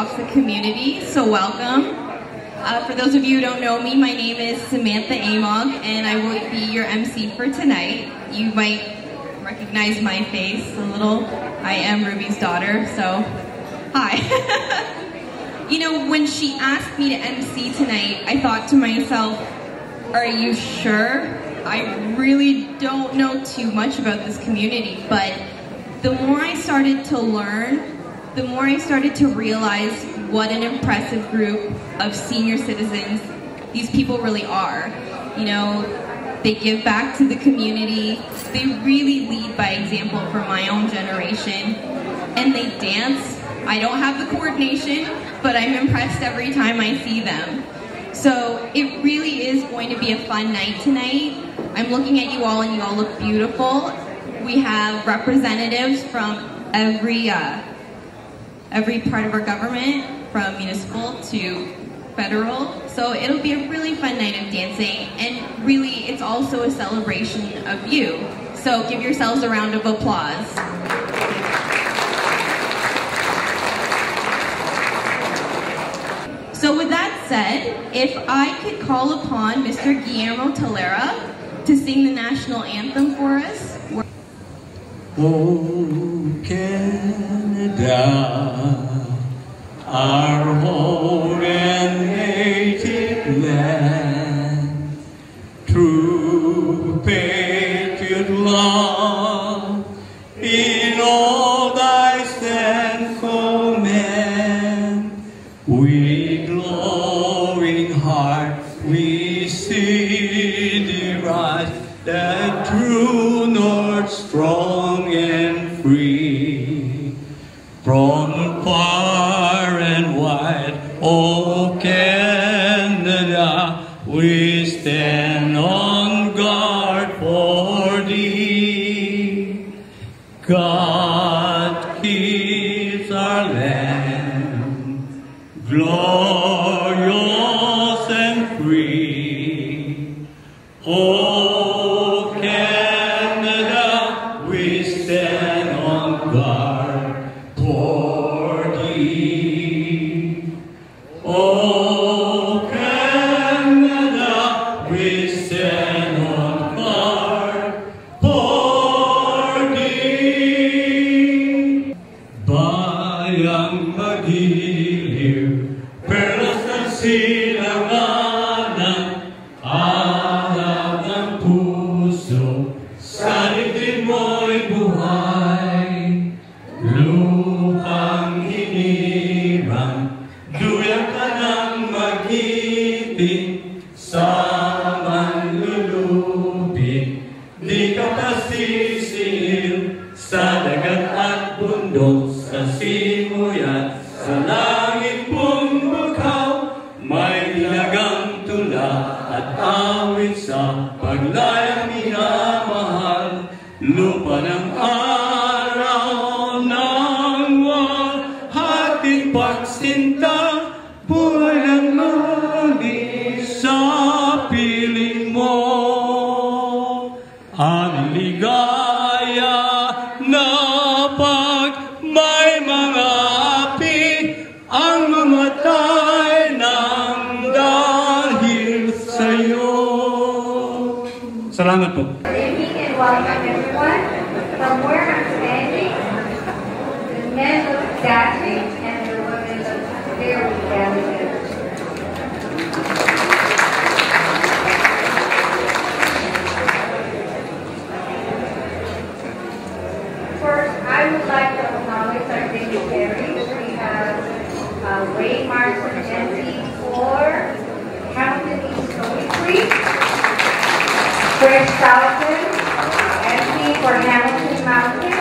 rocks the community, so welcome. For those of you who don't know me, my name is Samantha Amog, and I will be your MC for tonight. You might recognize my face a little. I am Ruby's daughter, so hi. You know, when she asked me to MC tonight, I thought to myself, are you sure? I really don't know too much about this community, but the more I started to learn, the more I started to realize what an impressive group of senior citizens these people really are. You know, they give back to the community, they really lead by example for my own generation, and they dance. I don't have the coordination, but I'm impressed every time I see them. So it really is going to be a fun night tonight. I'm looking at you all and you all look beautiful. We have representatives from every part of our government, from municipal to federal. So it'll be a really fun night of dancing, and really it's also a celebration of you. So give yourselves a round of applause. So with that said, if I could call upon Mr. Guillermo Tolera to sing the national anthem for us. Oh, Canada, our home and native land, true patriot love, in all thy stand command, with glowing heart we see thee rise, that true north strong and free. From far and wide, O Canada, we stand on guard for thee. God keeps our land glorious and free. Oh, Canada, we stand on guard for thee. Oh, Canada, we stand on guard for thee. Bayang magiliw, perlas ng silanganan, alab ng puso, sa dibdib mo'y buhay. Lupang hinirang, duyang ka ng mag-ibig, sa manlulupig, di ka pasisiil, sa dagat at bundok, sa simoy at sa langit pong bukaw, may nilagang tula at awit sa paglayang minamahal, lupa ng araw ng wahating pagsinta, buhay ng mali sa piling mo. Ang ligaya na pag may mga api, ang mamatay ng dahil sa'yo. Salamat po. Good evening and welcome everyone. From where I'm standing, the men look dashing and the women look very delicate. First, I would like to acknowledge our dignitaries. We have Ray Martin, MP for Hamilton East Poetry, Chris Dalton, MP for Hamilton Mountain,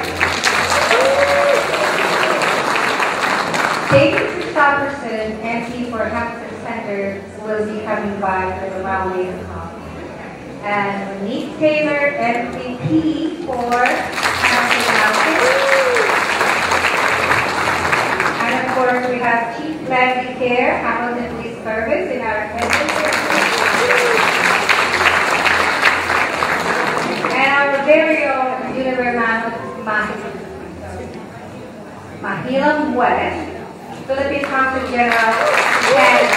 David Christopherson, MP for Hamilton Center, will be coming by for the Raleigh Talk. And Monique Taylor, MVP for Hamilton Mountain. And of course, we have Chief Landry Care, Hamilton Police Service in our attendance. And our very own Univer Mahilam West, Philippine Consul General in Canada.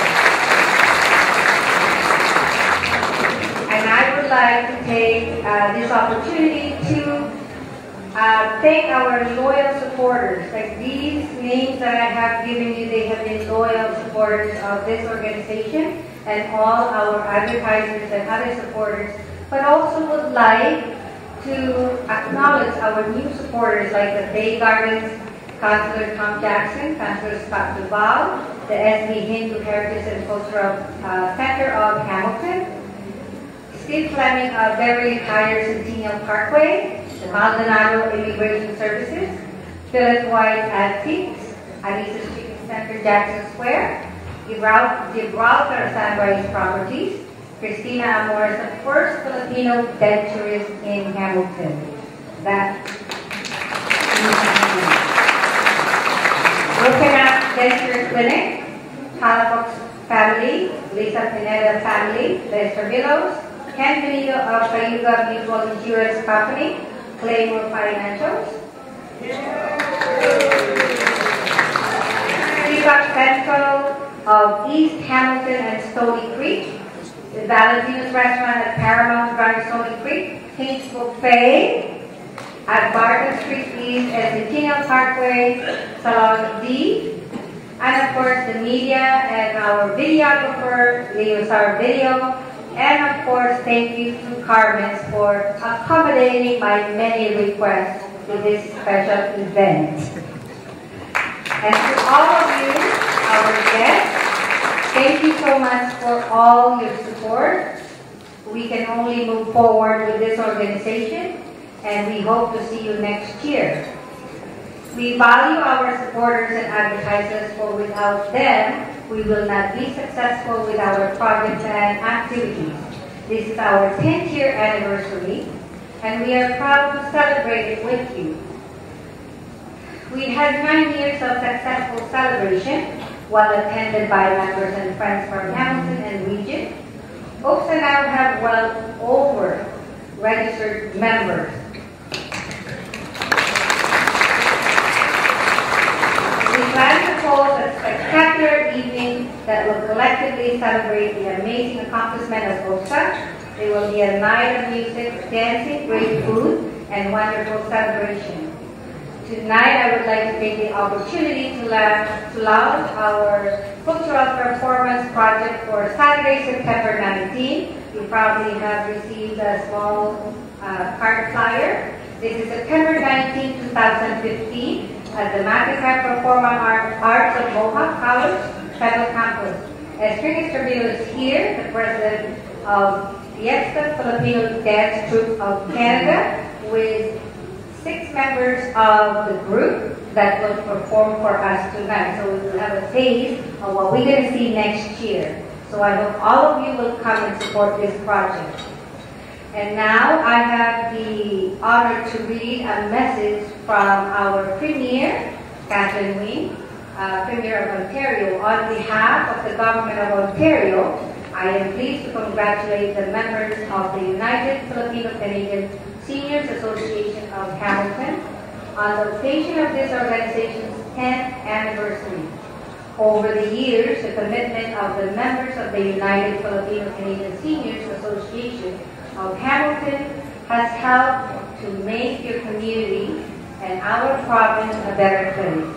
And I would like to take this opportunity to thank our loyal supporters. Like these names that I have given you, they have been loyal supporters of this organization and all our advertisers and other supporters, but also would like to acknowledge our new supporters like the Bay Gardens, Councilor Tom Jackson, Councilor Scott Duval, the SB Hindu Heritage and Cultural Center of Hamilton, Steve Fleming of Beverly Tire Centennial Parkway, the Maldonado Immigration Services, Philip White Antiques, Alice's Chicken Center, Jackson Square, Gibraltar Sunrise Properties, Christina Amores, the first Filipino denturist in Hamilton. Broken Up Denture Clinic, Palafox family, Lisa Pineda family, Lester Villos, Ken Benito of Cayuga Mutual Insurance Company, Claymore Financials, Peacock Central of East Hamilton and Stony Creek, the Valentino's Restaurant at Paramount Drive, Stony Creek, King's Buffet at Barton Street East and Centennial Parkway, Salon D, and of course the media and our videographer, Leo Sar Video, and of course thank you to Carmen for accommodating my many requests to this special event. And to all of you, our guests, thank you so much for all your support. We can only move forward with this organization, and we hope to see you next year. We value our supporters and advertisers, for without them, we will not be successful with our projects and activities. This is our 10th year anniversary, and we are proud to celebrate it with you. We had 9 years of successful celebration, well attended by members and friends from Hamilton and region. OFSA now have well over registered members. We plan to hold a spectacular evening that will collectively celebrate the amazing accomplishment of OFSA. There will be a night of music, dancing, great food, and wonderful celebration. Tonight, I would like to take the opportunity to launch our cultural performance project for Saturday, September 19. You probably have received a small card flyer. This is September 19, 2015 at the Matica Performing Arts of Mohawk College, Federal Campus. Estrin Estrabilo is here, the president of Fiesta Filipino Dance Troupe of Canada, with 6 members of the group that will perform for us tonight. So we will have a taste of what we're going to see next year. So I hope all of you will come and support this project. And now I have the honor to read a message from our Premier, Catherine Wing, Premier of Ontario. On behalf of the Government of Ontario, I am pleased to congratulate the members of the United Filipino-Canadian Seniors Association of Hamilton on the occasion of this organization's 10th anniversary. Over the years, the commitment of the members of the United Filipino-Canadian Seniors Association of Hamilton has helped to make your community and our province a better place.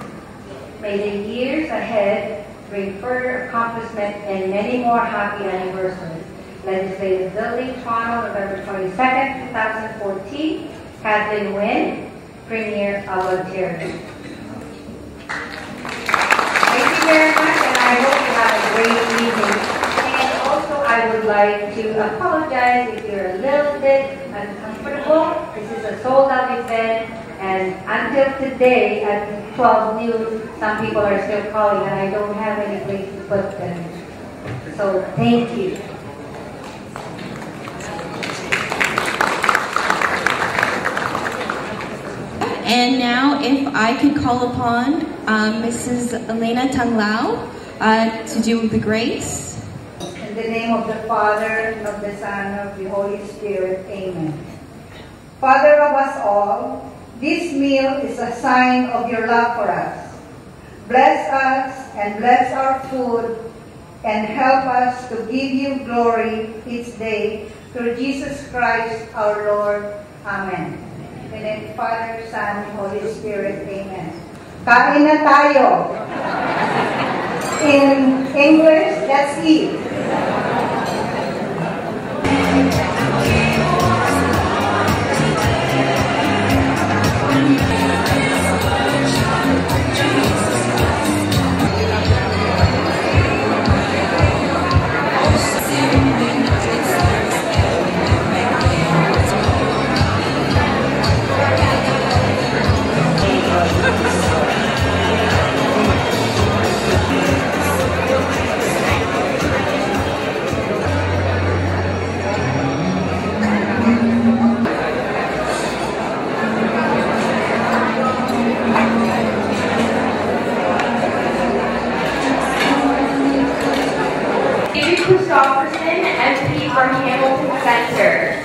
May the years ahead bring further accomplishment and many more happy anniversaries. Legislative Building, Toronto, November 22nd, 2014. Kathleen Wynne, Premier of Ontario. Thank you very much, and I hope you have a great evening. And also, I would like to apologize if you're a little bit uncomfortable. This is a sold-out event, and until today at 12 noon, some people are still calling, and I don't have any place to put them. So, thank you. And now, if I could call upon Mrs. Elena Tanglao to do the grace. In the name of the Father, and of the Son, and of the Holy Spirit. Amen. Father of us all, this meal is a sign of your love for us. Bless us and bless our food, and help us to give you glory each day, through Jesus Christ our Lord. Amen. In the name of Father, Son, and Holy Spirit. Amen. Kain na tayo. In English, let's eat. MP from Hamilton Center.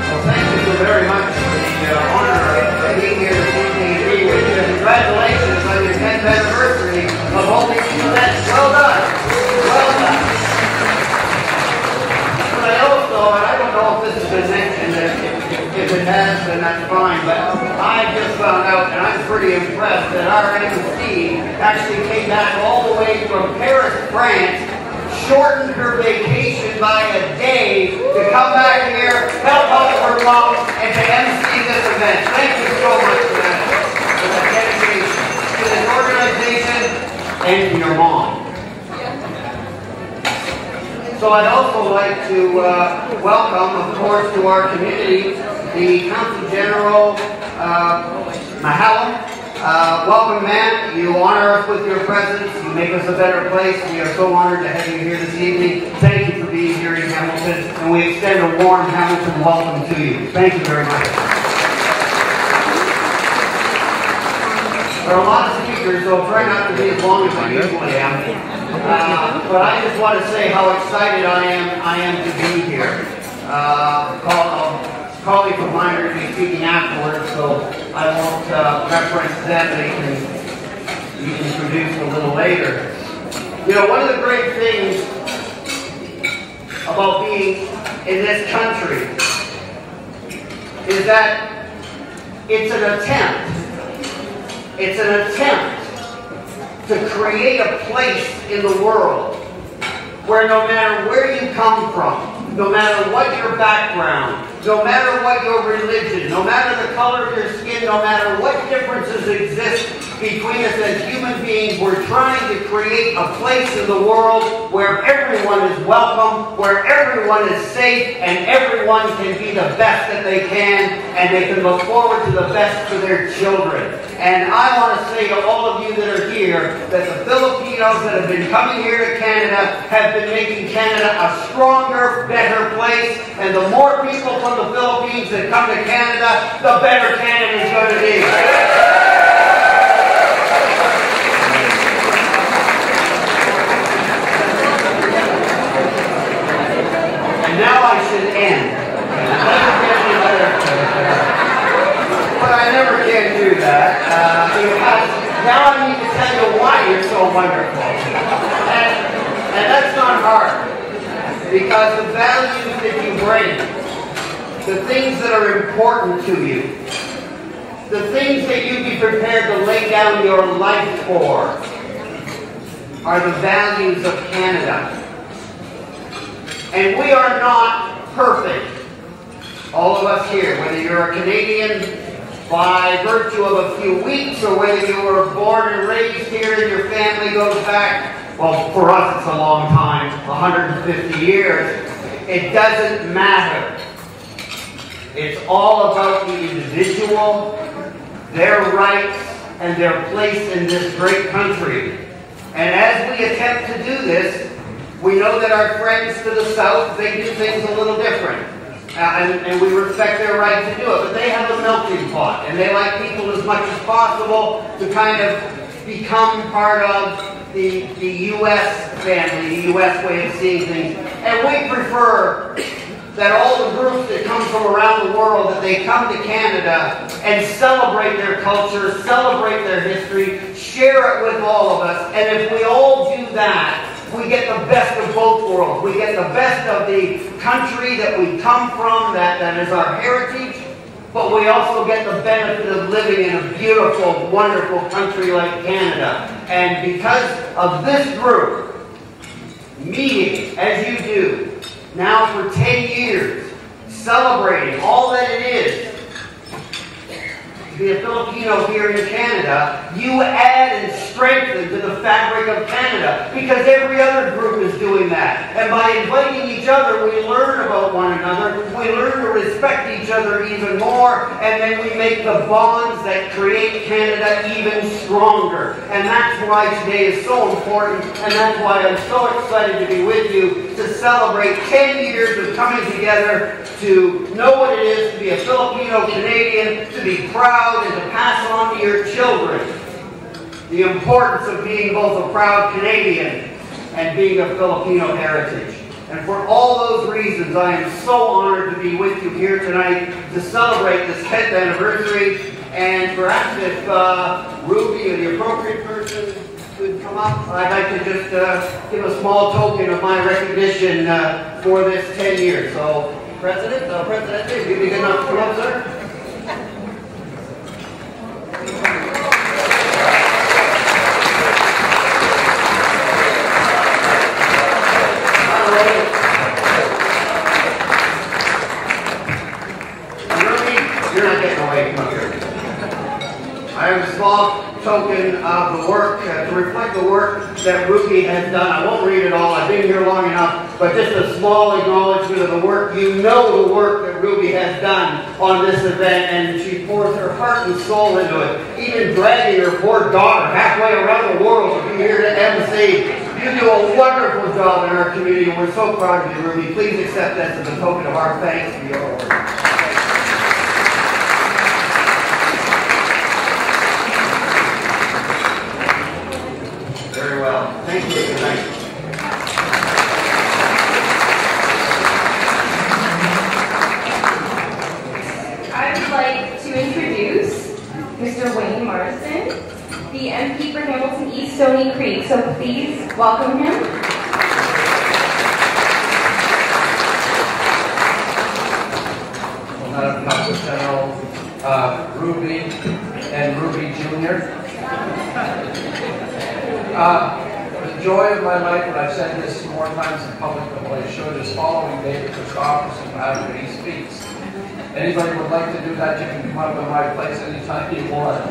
Well, thank you so very much for the honor of being here this evening and being with you. Congratulations on your 10th anniversary of holding these events. Well done. Well done. But I also, and I don't know if this has been mentioned, if it has, then that's fine, but I just found out, and I'm pretty impressed, that our MC actually came back all the way from Paris, France, shortened her vacation by a day to come back here, help out her mom, and to MC this event. Thank you so much for that dedication to this organization and to your mom. So I'd also like to welcome, of course, to our community, the Consul General Mahala. Welcome, ma'am. You honor us with your presence. You make us a better place. We are so honored to have you here this evening. Thank you for being here in Hamilton, and we extend a warm Hamilton welcome to you. Thank you very much. There are a lot of speakers, so I'll try not to be as long as I usually am. But I just want to say how excited I am to be here. Colleagues of mine are going to be speaking afterwards, so I won't reference them. They can be introduced a little later. You know, one of the great things about being in this country is that it's an attempt. It's an attempt to create a place in the world where no matter where you come from, no matter what your background, no matter what your religion, no matter the color of your skin, no matter what differences exist between us as human beings, we're trying to create a place in the world where everyone is welcome, where everyone is safe, and everyone can be the best that they can, and they can look forward to the best for their children. And I want to say to all of you that are here that the Filipinos that have been coming here to Canada have been making Canada a stronger, better place. And the more people from the Philippines that come to Canada, the better Canada is going to be. And now I should end. But I never can do that, because now I need to tell you why you're so wonderful. And that's not hard, because the values that you bring, the things that are important to you, the things that you'd be prepared to lay down your life for, are the values of Canada. And we are not perfect. All of us here, whether you're a Canadian by virtue of a few weeks, or whether you were born and raised here and your family goes back, well, for us it's a long time, 150 years, it doesn't matter. It's all about the individual, their rights, and their place in this great country. And as we attempt to do this, we know that our friends to the south, they do things a little different. And we respect their right to do it. But they have a melting pot, and they like people as much as possible to kind of become part of the U.S. family, the U.S. way of seeing things. And we prefer that all the groups that come from around the world, that they come to Canada and celebrate their culture, celebrate their history, share it with all of us. And if we all do that, we get the best of both worlds. We get the best of the country that we come from, that is our heritage, but we also get the benefit of living in a beautiful, wonderful country like Canada. And because of this group meeting, as you do, now for 10 years, celebrating all that it is to be a Filipino here in Canada, you add and strengthen to the fabric of Canada, because every other group is doing that. And by inviting each other, we learn about one another, we learn to respect each other even more, and then we make the bonds that create Canada even stronger. And that's why today is so important, and that's why I'm so excited to be with you to celebrate 10 years of coming together to know what it is to be a Filipino Canadian, to be proud, and to pass on to your children the importance of being both a proud Canadian and being a Filipino heritage. And for all those reasons, I am so honored to be with you here tonight to celebrate this 10th anniversary. And perhaps if Ruby or the appropriate person could come up, I'd like to just give a small token of my recognition for this 10 years. So, President, if you'd be good enough to come up, sir. You're not getting away from here. I have a small token of the work, to reflect the work that Ruby has done. I won't read it all, I've been here long enough, but just a small acknowledgement of the work. You know the work that Ruby has done on this event, and she pours her heart and soul into it, even dragging her poor daughter halfway around the world to be here to MC. You do a wonderful job in our community, and we're so proud of you, Ruby. Please accept this as a token of our thanks to your work. Very well. Thank you. Good night. I would like to introduce Mr. Wayne Marston, the MP for Hamilton East Stony Creek. So please welcome him. Madam Council General, Ruby and Ruby Jr. The joy of my life, and I've said this more times in public than what I should, is following David Christopherson after he speaks. Anybody would like to do that, you can come up to my place anytime you want.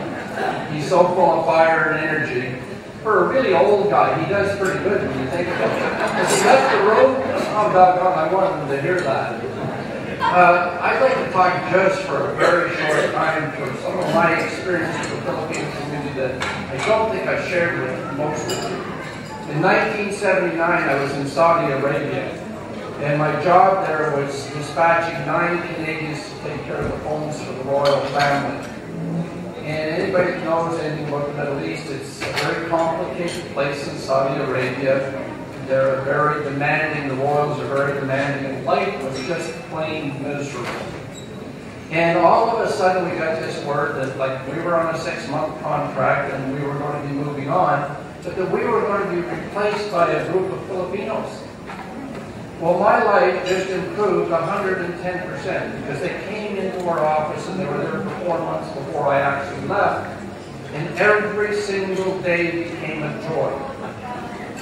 He's so full of fire and energy. For a really old guy, he does pretty good when you think about it. As he left the room, oh doggone, I want them to hear that. I'd like to talk just for a very short time for some of my experience with the Philippine community that I don't think I shared with most of you. In 1979, I was in Saudi Arabia, and my job there was dispatching 9 Canadians to take care of the homes for the royal family. And anybody who knows anything about the Middle East, it's a very complicated place in Saudi Arabia. They're very demanding, the royals are very demanding, and life was just plain miserable. And all of a sudden we got this word that like we were on a 6-month contract and we were going to be moving on, but that we were going to be replaced by a group of Filipinos. Well, my life just improved 110% because they came into our office and they were there for 4 months before I actually left, and every single day became a joy.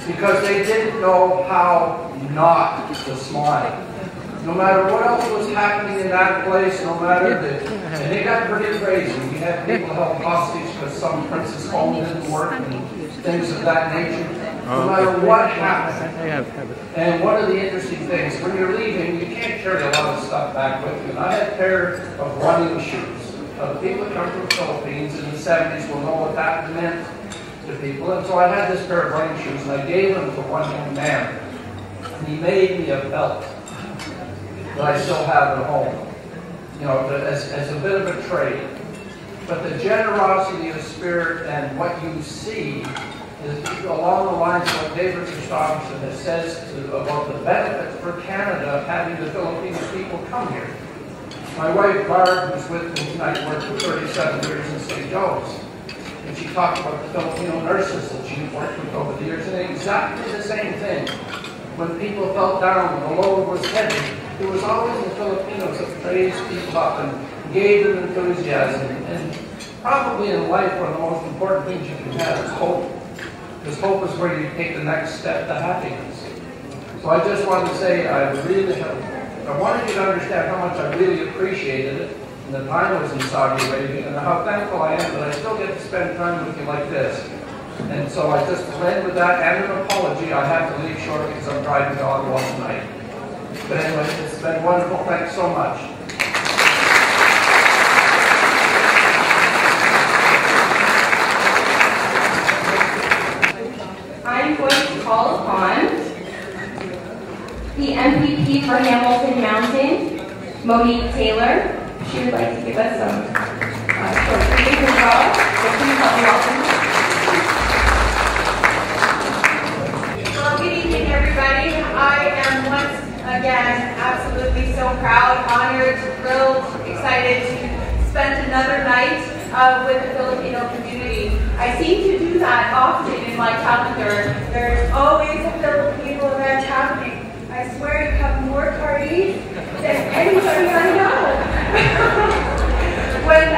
Because they didn't know how not to smile. No matter what else was happening in that place, no matter and they got pretty crazy. We had people held hostage because some prince's phone didn't work and things of that nature. No matter what happened. And one of the interesting things, when you're leaving, you can't carry a lot of stuff back with you. And I had a pair of running shoes. The people that come from the Philippines in the 70s will know what that meant to people. And so I had this pair of running shoes, and I gave them to one young man. And he made me a belt that I still have at home, you know, as a bit of a trade. But the generosity of spirit and what you see is along the lines of what David Christopherson has says about the benefits for Canada of having the Filipino people come here. My wife, Barb, who's with me tonight, worked for 37 years in St. Joe's. And she talked about the Filipino nurses that she worked with over the years, and exactly the same thing. When people felt down, when the load was heavy, it was always the Filipinos that raised people up and gave them enthusiasm. And probably in life, one of the most important things you can have is hope. Because hope is where you take the next step to happiness. So I just wanted to say I wanted you to understand how much I really appreciated it and the time I was in Saudi Arabia and how thankful I am that I still get to spend time with you like this. And so I just end with that and an apology. I have to leave shortly because I'm driving to Ottawa tonight. But anyway, it's been wonderful. Thanks so much. I'm going to call upon the MPP for Hamilton Mountain, Monique Taylor. She would like to give us some short greetings as well. So please help me welcome. Well, good evening, everybody. I am once again absolutely so proud, honored, thrilled, excited to spend another night with the Filipino community. I seem to do that often in my calendar. There's always a Filipino event happening. I swear you have more parties than anybody I know. When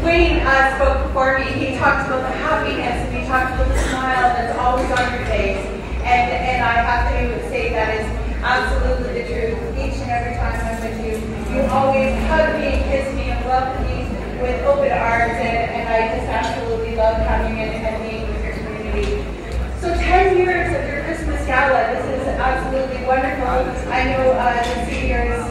Wayne spoke before me, he talked about the happiness and he talked about the smile that's always on your face. And I have to say that is absolutely the truth. Each and every time I'm with you, you always hug me, kiss me, and welcome me with open arms, and I just absolutely love coming in and being with your community. So 10 years of your Christmas Gala, this is absolutely wonderful. I know the seniors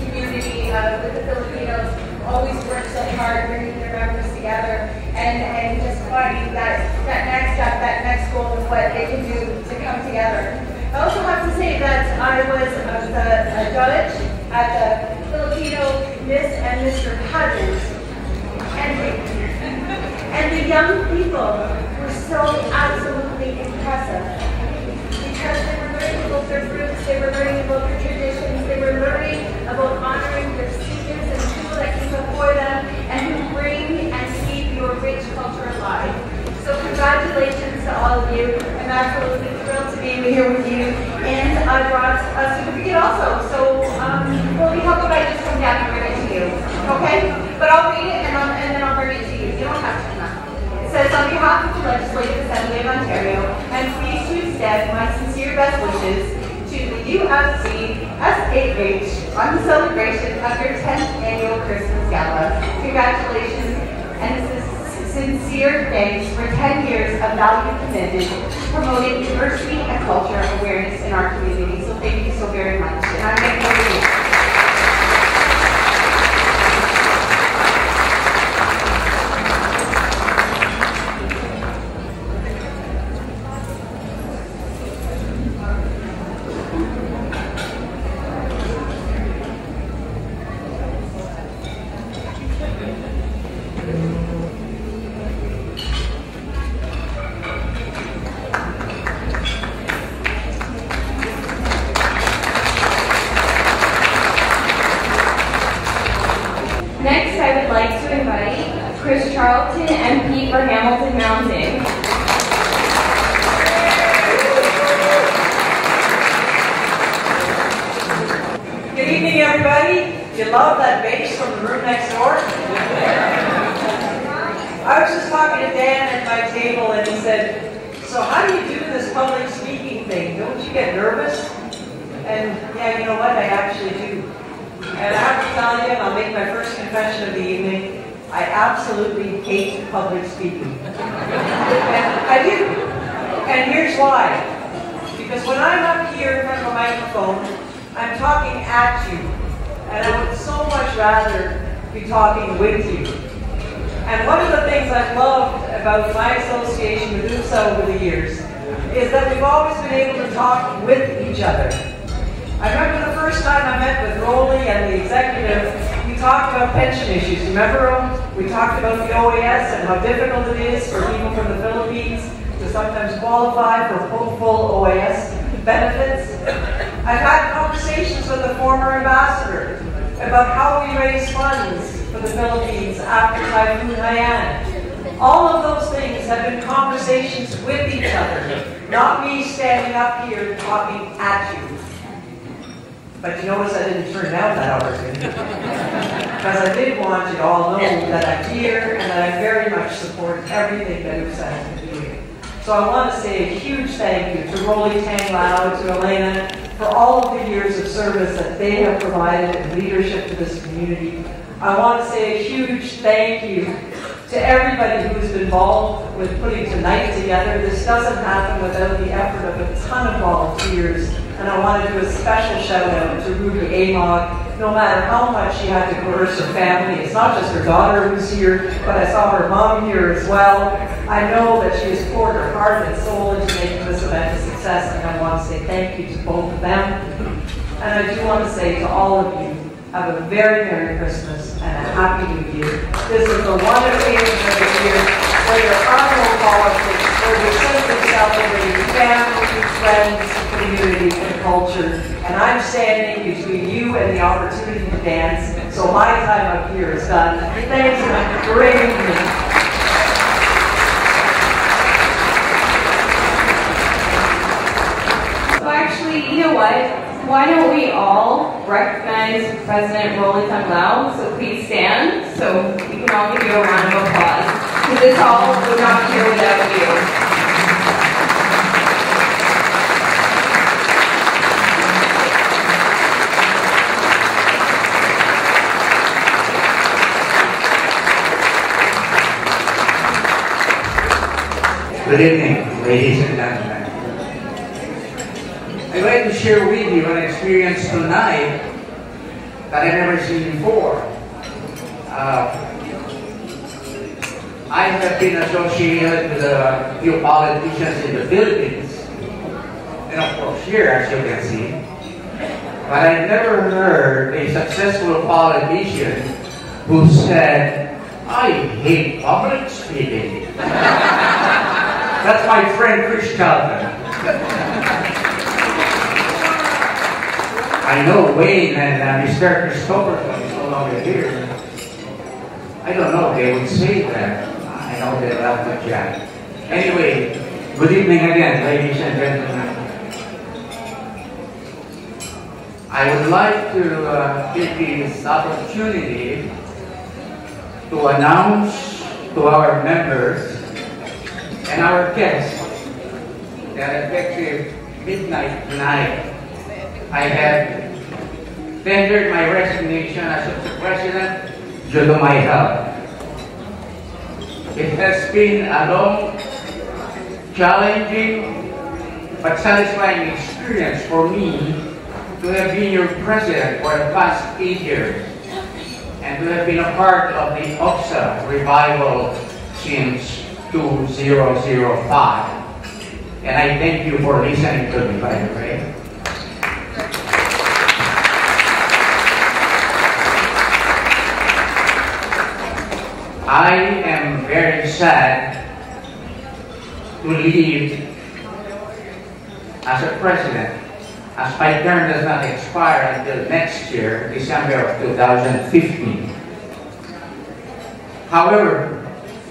community with the Filipinos always work so hard bringing their members together and just finding that next step, that next goal of what they can do to come together. I also have to say that I was a judge at the Filipino Miss and Mr. Pageant, and the young people were so absolutely impressive because they were learning about their roots, they were learning about their traditions, they were learning about honoring their seniors and people that came before them and who bring and keep your rich culture alive. So congratulations to all of you. I'm absolutely thrilled to be here with you. And I brought a certificate also. So, well, how about I just come down and bring it to you? Okay? But I'll read it and then I'll bring it to you. You don't have to now. It says, on behalf of the Legislative Assembly of Ontario, I'm pleased to extend my sincere best wishes to the UFCSAH on the celebration of your 10th annual Christmas Gala. Congratulations and sincere thanks for 10 years of value committed promoting diversity and culture awareness in our community. So thank you so very much. And I'm thankful for you. MP for Hamilton Mountain. Good evening, everybody. You love that bass from the room next door? I was just talking to Dan at my table and he said, so how do you do this public speaking thing? Don't you get nervous? And yeah, you know what? I actually do. And I have to tell you, and I'll make my first confession of the evening, I absolutely hate public speaking. And I do. And here's why. Because when I'm up here in front of a microphone, I'm talking at you. And I would so much rather be talking with you. And one of the things I've loved about my association with UFCSAH over the years is that we've always been able to talk with each other. I remember the first time I met with Rolly and the executive, we talked about pension issues. Remember, we talked about the OAS and how difficult it is for people from the Philippines to sometimes qualify for full OAS benefits. I've had conversations with the former ambassador about how we raise funds for the Philippines after Typhoon Haiyan. All of those things have been conversations with each other, not me standing up here talking at you. But you notice I didn't turn down that opportunity. Because I did want you to all know that I'm here and that I very much support everything that UFCSAH has been doing. So I want to say a huge thank you to Rolly Tang Lao, to Elena, for all of the years of service that they have provided and leadership to this community. I want to say a huge thank you to everybody who's been involved with putting tonight together. This doesn't happen without the effort of a ton of volunteers. And I want to do a special shout out to Ruby Amog. No matter how much she had to coerce her family, it's not just her daughter who's here, but I saw her mom here as well. I know that she has poured her heart and soul into making this event a success, and I want to say thank you to both of them. And I do want to say to all of you, have a very Merry Christmas and a Happy New Year. This is the one occasion of the year where there are no politics, where we're simply celebrating family, friends, community, and culture. And I'm standing between you and the opportunity to dance, so my time up here is done. Thanks for bringing me. So actually, you know what? Why don't we all recognize President Rolly Tang Lao? So please stand, so we can all give you a round of applause. Because this all would not be here without you. Good evening, ladies and gentlemen. I'd like to share with you an experience tonight that I've never seen before. I have been associated with a few politicians in the Philippines, and of course here, as you can see. But I've never heard a successful politician who said, "I hate public speaking." That's my friend Chris Calvin. I know Wayne and Mr. Christopherson is no longer here. I don't know if they would say that. I know they love the chat. Anyway, good evening again, ladies and gentlemen. I would like to take this opportunity to announce to our members and our guests that effective midnight tonight, I have tendered my resignation as the President due to my health. It has been a long, challenging, but satisfying experience for me to have been your President for the past 8 years and to have been a part of the UFCSAH revival since 2005. And I thank you for listening to me, by the way. I am very sad to leave as a president, as my term does not expire until next year, December of 2015. However,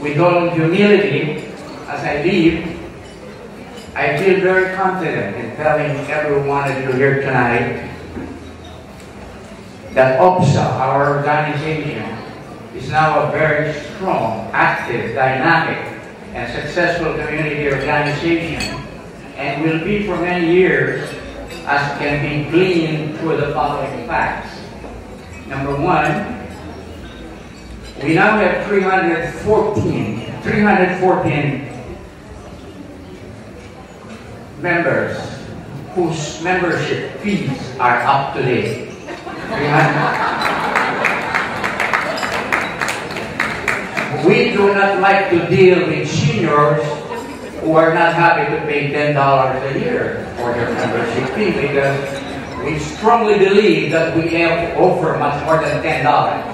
with all humility, as I leave, I feel very confident in telling every one of you here tonight that UFCSAH, our organization, is now a very strong, active, dynamic, and successful community organization, and will be for many years, as can be gleaned through the following facts. Number one, we now have 314 members whose membership fees are up to date. We do not like to deal with seniors who are not happy to pay $10 a year for their membership fee, because we strongly believe that we have to offer much more than $10.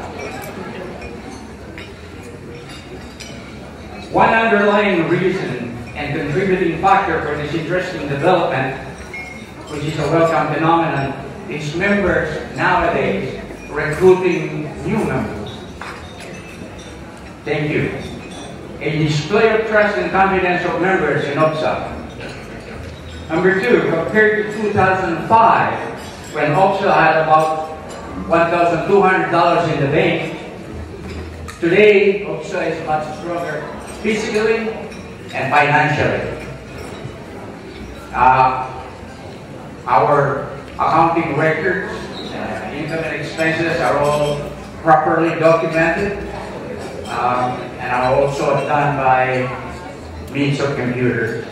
One underlying reason and contributing factor for this interesting development, which is a welcome phenomenon, is members nowadays recruiting new members. Thank you. A display of trust and confidence of members in OPSA. Number two, compared to 2005, when OPSA had about $1,200 in the bank, today OPSA is much stronger physically and financially. Our accounting records, income and expenses are all properly documented and are also done by means of computers.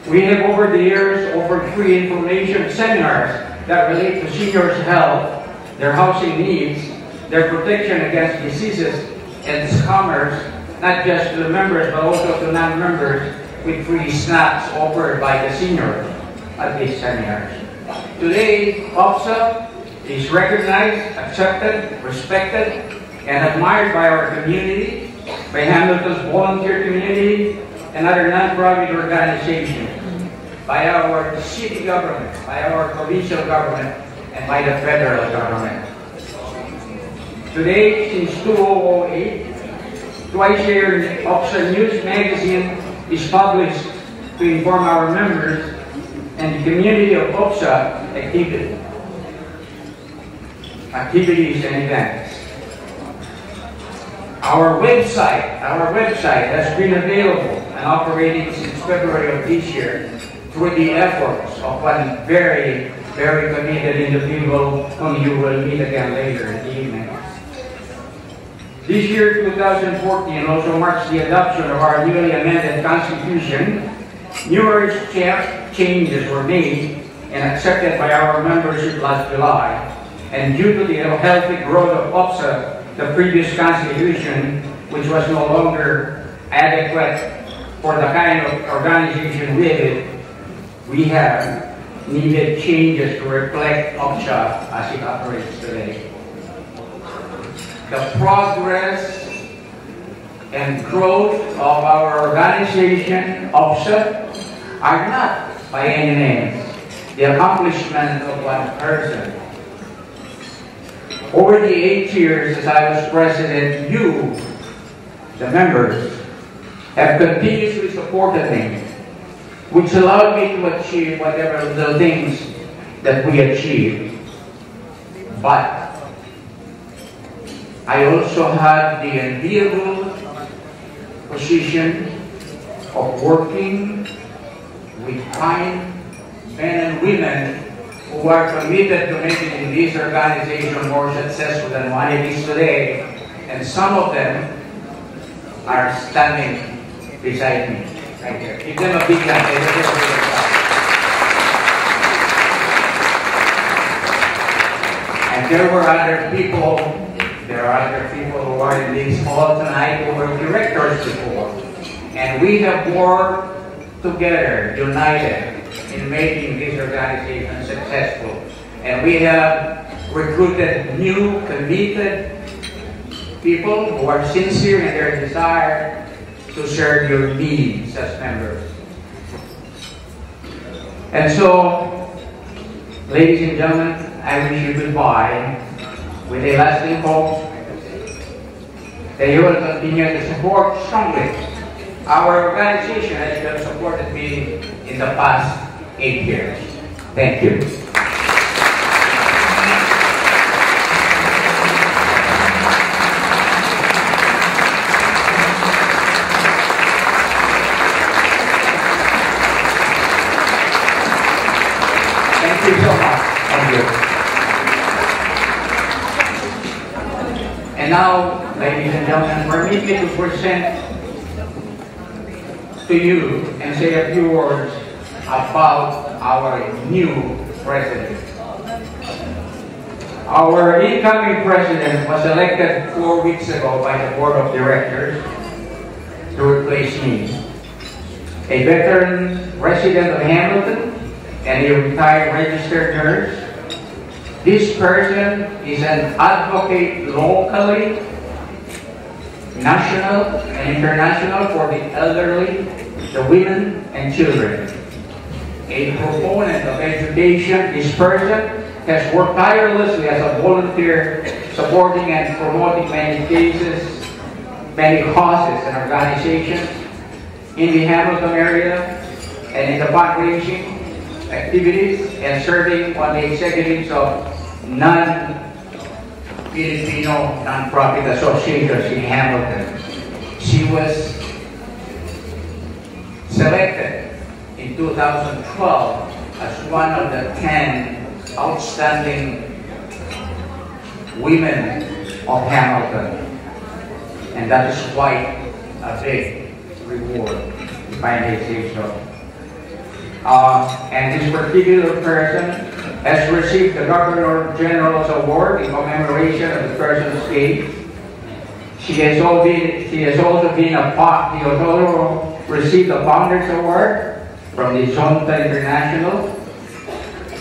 We have over the years offered free information seminars that relate to seniors' health, their housing needs, their protection against diseases and scammers, not just to the members but also to non-members, with free snacks offered by the seniors at these seminars. Today, OPSA is recognized, accepted, respected, and admired by our community, by Hamilton's volunteer community, and other non-profit organizations, by our city government, by our provincial government, and by the federal government. Today, since 2008, twice a year, OPSA News Magazine is published to inform our members and the community of OPSA activities and events. Our website has been available and operating since February of this year through the efforts of one very, very committed individual whom you will meet again later in the evening. This year, 2014, also marks the adoption of our newly amended Constitution. Numerous changes were made and accepted by our membership last July. And due to the healthy growth of OPSA, the previous Constitution, which was no longer adequate for the kind of organization we have needed changes to reflect OPSA as it operates today. The progress and growth of our organization, OPSA, are not by any means the accomplishment of one person. Over the 8 years as I was president, you, the members, have continuously supported me, which allowed me to achieve whatever little things that we achieved. But I also had the enviable position of working with fine men and women who are committed to making this organization more successful than what it is today. And some of them are standing beside me right here. Give them a big hand. And there are other people who are in this hall tonight who were directors before. And we have worked together, united, in making this organization successful. And we have recruited new, committed people who are sincere in their desire to serve your needs as members. And so, ladies and gentlemen, I wish you goodbye with a lasting hope that you will continue to support strongly our organization as you have supported me in the past 8 years. Thank you. Thank you so much. Thank you. And now, ladies and gentlemen, permit me to present to you and say a few words about our new president. Our incoming president was elected 4 weeks ago by the board of directors to replace me. A veteran resident of Hamilton and a retired registered nurse. This person is an advocate locally national and international for the elderly, the women, and children. A proponent of education, this person has worked tirelessly as a volunteer, supporting and promoting many cases, many causes and organizations in the Hamilton area and in the fundraising activities and serving on the executives of non-Filipino non-profit associations in Hamilton. She was selected in 2012 as one of the 10 outstanding women of Hamilton. And that is quite a big reward, if I may say so. And this particular person has received the Governor General's Award in commemoration of the person's age. She has also received the Founders Award from the Zonta International,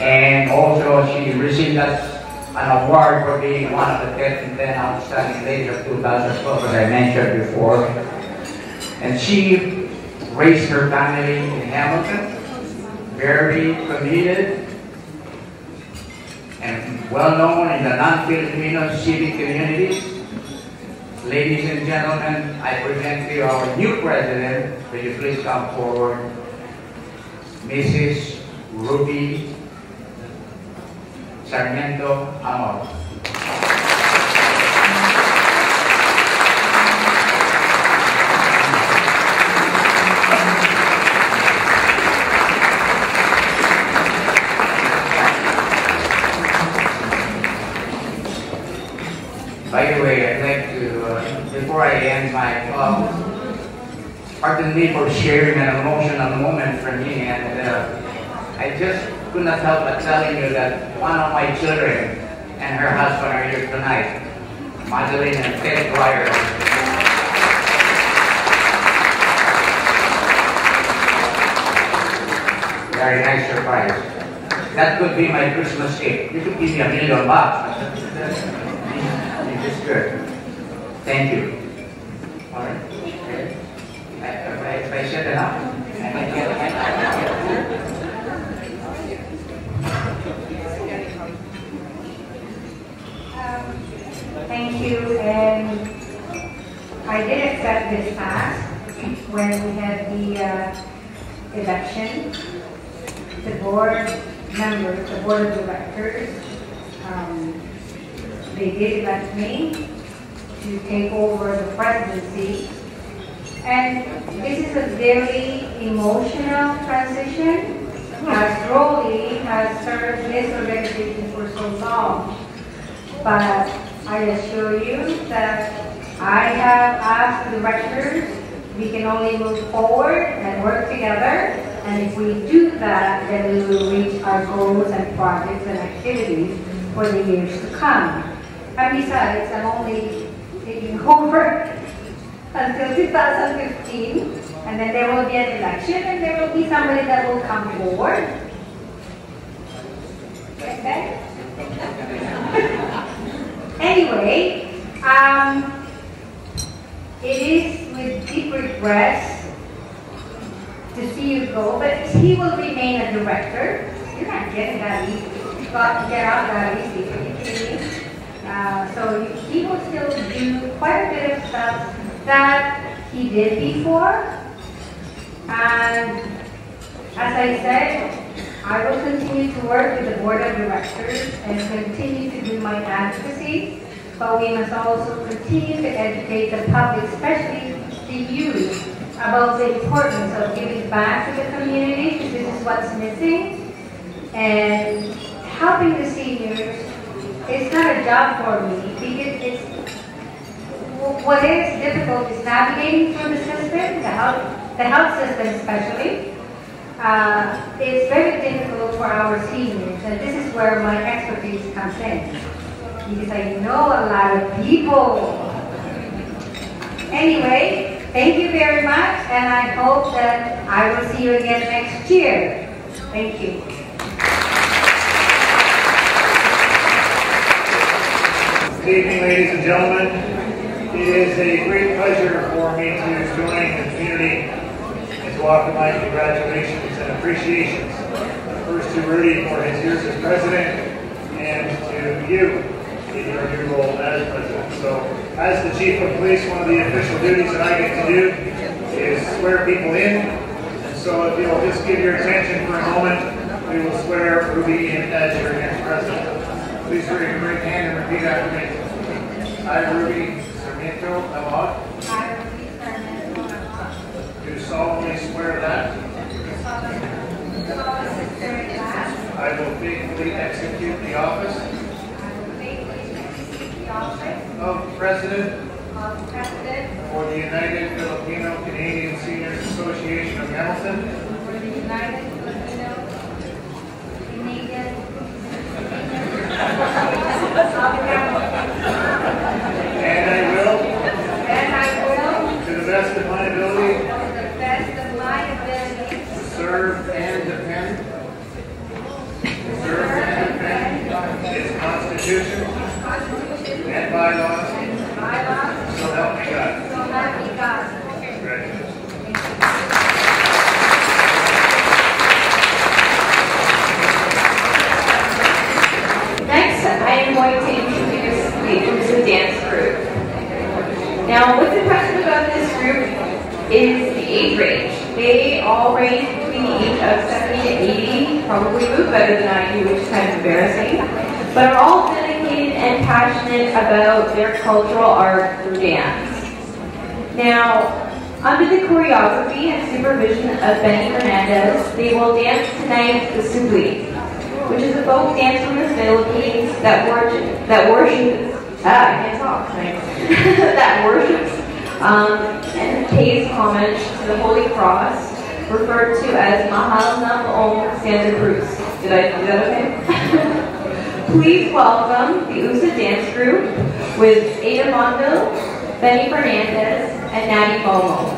and also she received an award for being one of the 10 outstanding ladies of 2012, as I mentioned before. And she raised her family in Hamilton, very committed and well known in the non-Filipino civic communities. Ladies and gentlemen, I present to you our new president. Will you please come forward, Mrs. Ruby Sarmiento Amor. By the way, I'd like to, before I end my talk, pardon me for sharing an emotional moment for me, and I just could not help but telling you that one of my children and her husband are here tonight, Madeline and Ted Dwyer. Very nice surprise. That could be my Christmas gift. You could give me $1 million. It's good. Thank you. All right. If I said enough, thank you, and I did accept this task when we had the election. The board members, the board of directors, they did elect me to take over the presidency. And this is a very emotional transition, as Rolly has served this organization for so long. But I assure you that I have asked the directors, we can only move forward and work together. And if we do that, then we will reach our goals and projects and activities for the years to come. And besides, I'm only taking over until 2015, and then there will be an election, and there will be somebody that will come forward. Okay? Anyway, it is with deep regret to see you go, but he will remain a director. You're not getting that easy. You got to get out that easy. Are you kidding me? So he will still do quite a bit of stuff that he did before. And as I said, I will continue to work with the board of directors and continue to do my advocacy, but we must also continue to educate the public, especially the youth, about the importance of giving back to the community, because this is what's missing, and helping the seniors. It's not a job for me, because what is difficult is navigating through the system, the health system especially. It's very difficult for our seniors, and this is where my expertise comes in, because I know a lot of people. Anyway, thank you very much, and I hope that I will see you again next year. Thank you. Good evening, ladies and gentlemen. It is a great pleasure for me to join the community and to offer my congratulations and appreciations. First to Rudy for his years as president, and to you in your new role as president. So, as the chief of police, one of the official duties that I get to do is swear people in. And so, if you'll just give your attention for a moment, we will swear Ruby in as your next president. Please raise your right hand and repeat after me. I, Ruby Sarmiento Amod, do solemnly swear that I will faithfully execute the office of President for the United Filipino Canadian Seniors Association of Hamilton, and I will, to the best of my ability, serve and defend its Constitution and bylaws, so help me God. Congratulations. Next, I am going to introduce the UFCSAH dance group. Now, what's impressive about this group is the age range. They all range between the age of 70 to 80, probably move better than I do, which is kind of embarrassing, but are all dedicated and passionate about their cultural art through dance. Now, under the choreography and supervision of Benny Fernandez, they will dance tonight the Subli, which is a folk dance from the Philippines that worships and pays homage to the Holy Cross, referred to as Mahal na Poong Santa Cruz. Did I do that okay? Please welcome the UFCSAH dance group with Ada Mondo, Benny Fernandez, and Natty Momo.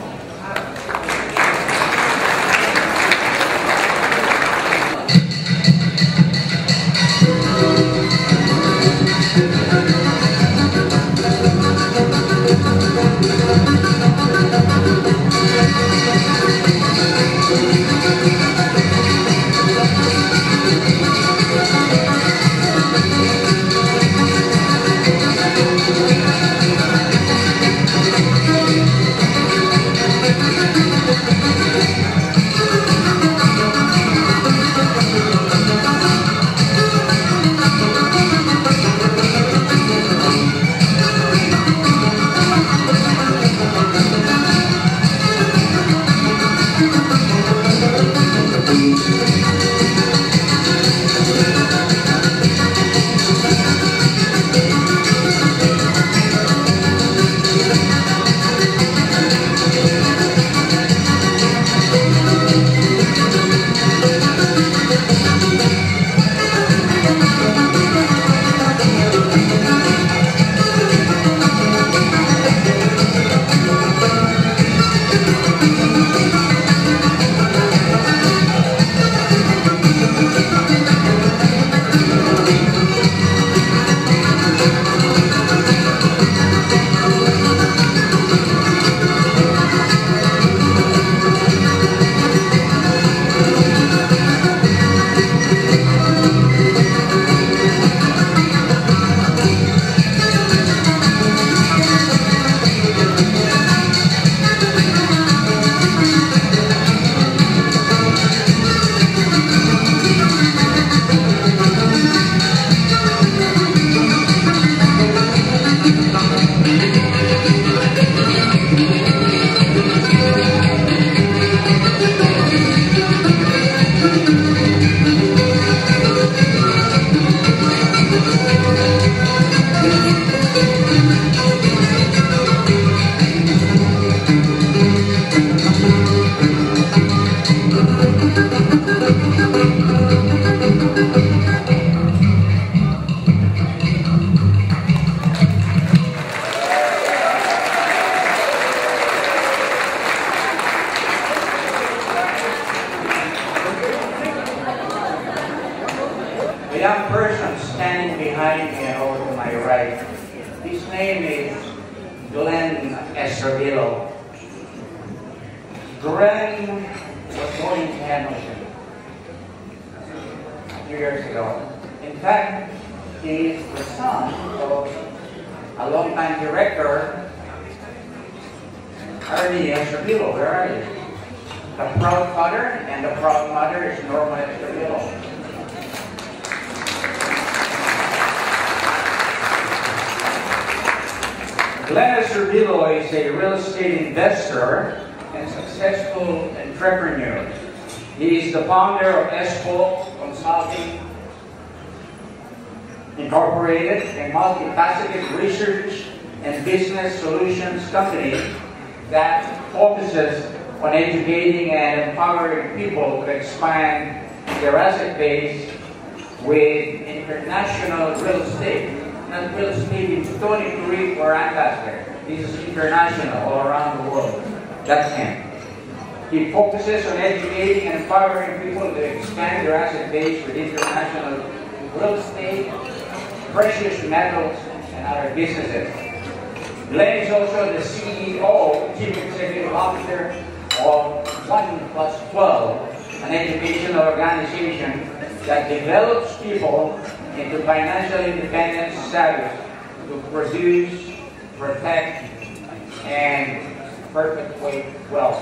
young person standing behind me and over to my right, his name is Glenn Estravilo. Glenn was born in Hamilton a few years ago. In fact, he is the son of a longtime director, Ernie Estravilo. Where are you? The proud father and the proud mother is Norma Estravilo. Glenn Estravilo is a real estate investor and successful entrepreneur. He is the founder of Espo Consulting Incorporated, a multifaceted research and business solutions company that focuses on educating and empowering people to expand their asset base with international real estate. Not real estate in Stony Creek or Ancaster. This is international, all around the world. That's him. He focuses on educating and empowering people to expand their asset base with international real estate, precious metals, and other businesses. Glenn is also the CEO, Chief Executive Officer of 1+12, an educational organization that develops people into financial independence status to produce, protect, and perpetuate wealth.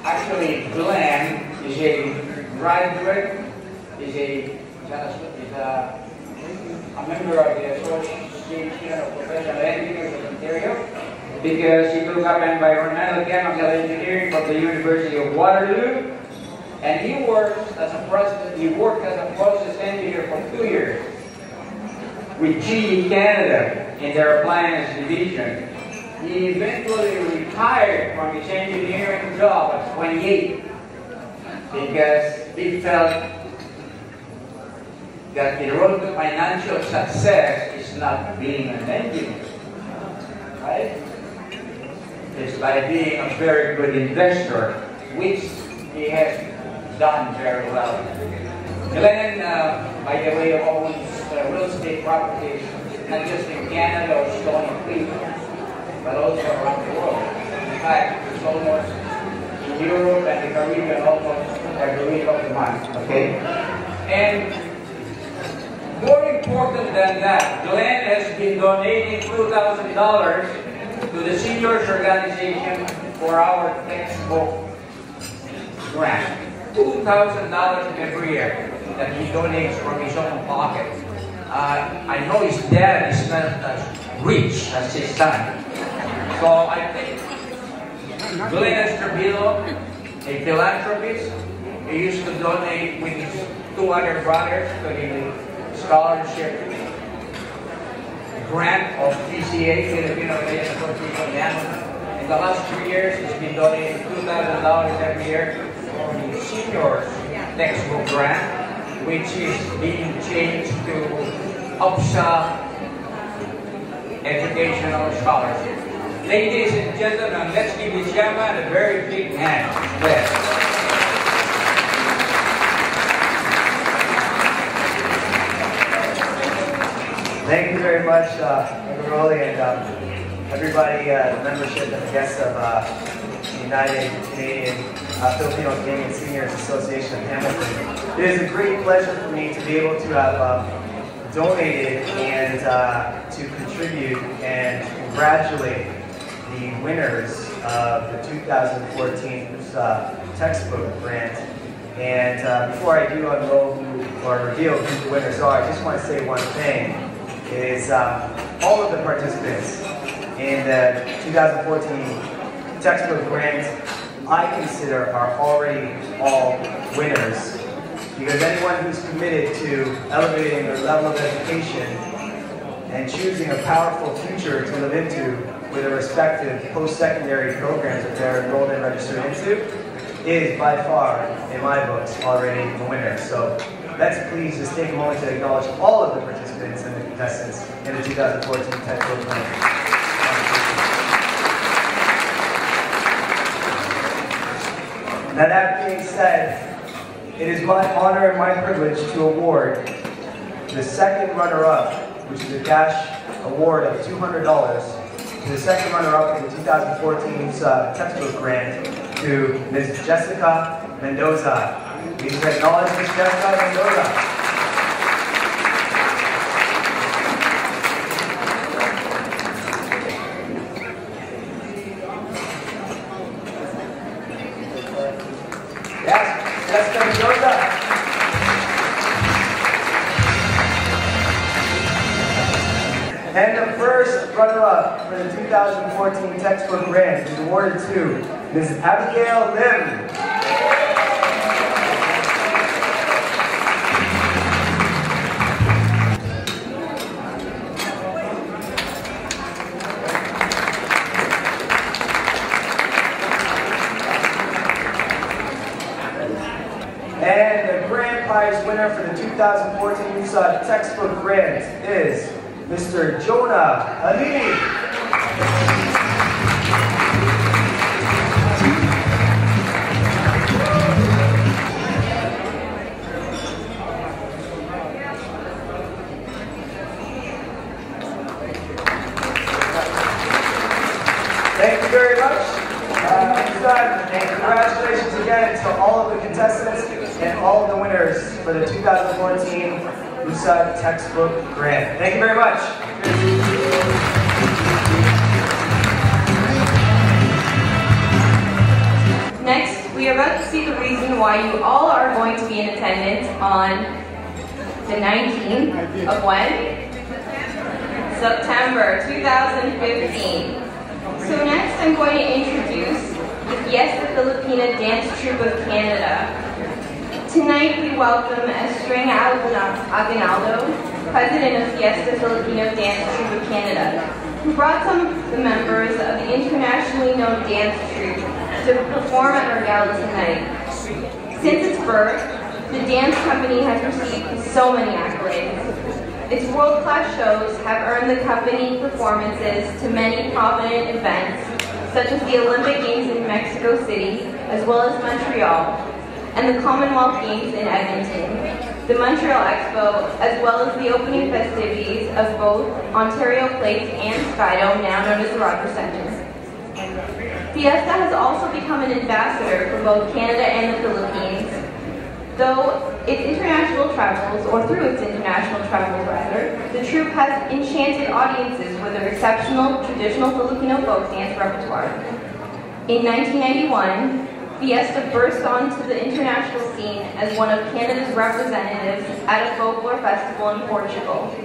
Actually, Glenn is a graduate, is a member of the Association of Professional Engineers of Ontario, because he took up environmental chemical engineering from the University of Waterloo, and he worked as a process engineer for 2 years with GE Canada in their appliance division. He eventually retired from his engineering job at 28 because he felt that the road to financial success is not being an engineer, right? It's by being a very good investor, which he has done very well. Glenn, by the way, owns real estate properties, not just in Canada or Stony Creek, but also around the world. In fact, it's almost in Europe and the Caribbean almost every week of the month, okay? And more important than that, Glenn has been donating $2,000 to the seniors organization for our textbook grant. $2,000 every year that he donates from his own pocket. I know his dad is not as rich as his son. So I think Glenn Estravilo, a philanthropist, he used to donate with his 2 other brothers to the scholarship grant of PCA, Filipino Canadian Association of Hamilton. In the last 3 years, he's been donating $2,000 every year for the seniors textbook grant, which is being changed to UFCSAH educational scholarship. Ladies and gentlemen, let's give this young man a very big hand. Yes. Thank you very much, Roli, and everybody, the membership and the guests of the United Canadian Filipino Canadian Seniors Association of Hamilton. It is a great pleasure for me to be able to have donated and to contribute and congratulate the winners of the 2014 textbook grant. And before I do unroll or reveal who the winners are, I just want to say one thing, is all of the participants in the 2014 textbook grant, I consider are already all winners. Because anyone who's committed to elevating their level of education and choosing a powerful future to live into with their respective post-secondary programs that they're enrolled and registered into is by far, in my books, already the winner. So let's please just take a moment to acknowledge all of the participants and the contestants in the 2014 textbook grant. Now that being said, it is my honor and my privilege to award the second runner-up, which is a cash award of $200 to the second runner-up in the 2014 textbook grant to Ms. Jessica Mendoza. Please acknowledge Ms. Jessica Mendoza. Yes, Jessica Mendoza. And the first runner-up for the 2014 textbook grant is awarded to Ms. Abigail Lim. And the grand prize winner for the 2014 UFCSAH textbook grant is Mr. Jonah Halili. Thank you very much. And congratulations again to all of the contestants and all of the winners for the 2014 UFCSAH textbook grant. Thank you very much. Next, we are about to see the reason why you all are going to be in attendance on the 19th of when? September 2015. So next I'm going to introduce the Fiesta Filipina Dance Troupe of Canada. Tonight we welcome Estring Aguinaldo, President of Fiesta Filipino Dance Troupe of Canada, who brought some of the members of the internationally known dance troupe to perform at our gala tonight. Since its birth, the dance company has received so many accolades. Its world-class shows have earned the company performances to many prominent events, such as the Olympic Games in Mexico City, as well as Montreal, and the Commonwealth Games in Edmonton, the Montreal Expo, as well as the opening festivities of both Ontario Place and Skydome, now known as the Rogers Centre. Fiesta has also become an ambassador for both Canada and the Philippines. Though its international travels, or through its international travels rather, the troupe has enchanted audiences with a exceptional traditional Filipino folk dance repertoire. In 1991, Fiesta burst onto the international scene as one of Canada's representatives at a folklore festival in Portugal.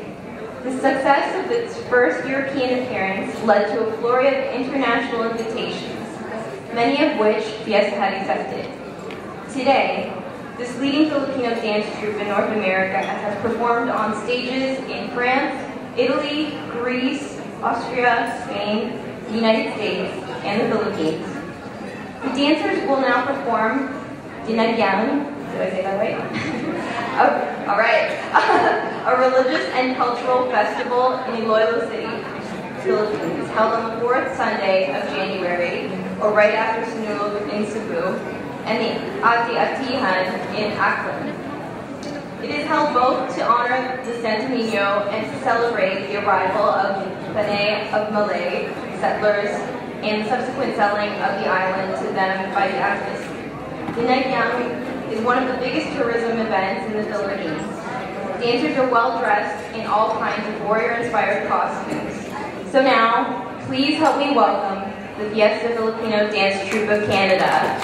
The success of its first European appearance led to a flurry of international invitations, many of which Fiesta had accepted. Today, this leading Filipino dance troupe in North America has performed on stages in France, Italy, Greece, Austria, Spain, the United States, and the Philippines. The dancers will now perform Dinagyang, did I say that right? All right. A religious and cultural festival in Iloilo City, Philippines, held on the 4th Sunday of January, or right after Sinulog in Cebu, and the Ati-Atihan in Aklan. It is held both to honor the centennial and to celebrate the arrival of Panay of Malay settlers and the subsequent selling of the island to them by the Aztecs. Dinagyang is one of the biggest tourism events in the Philippines. Dancers are well dressed in all kinds of warrior-inspired costumes. So now, please help me welcome the Fiesta Filipino Dance Troupe of Canada.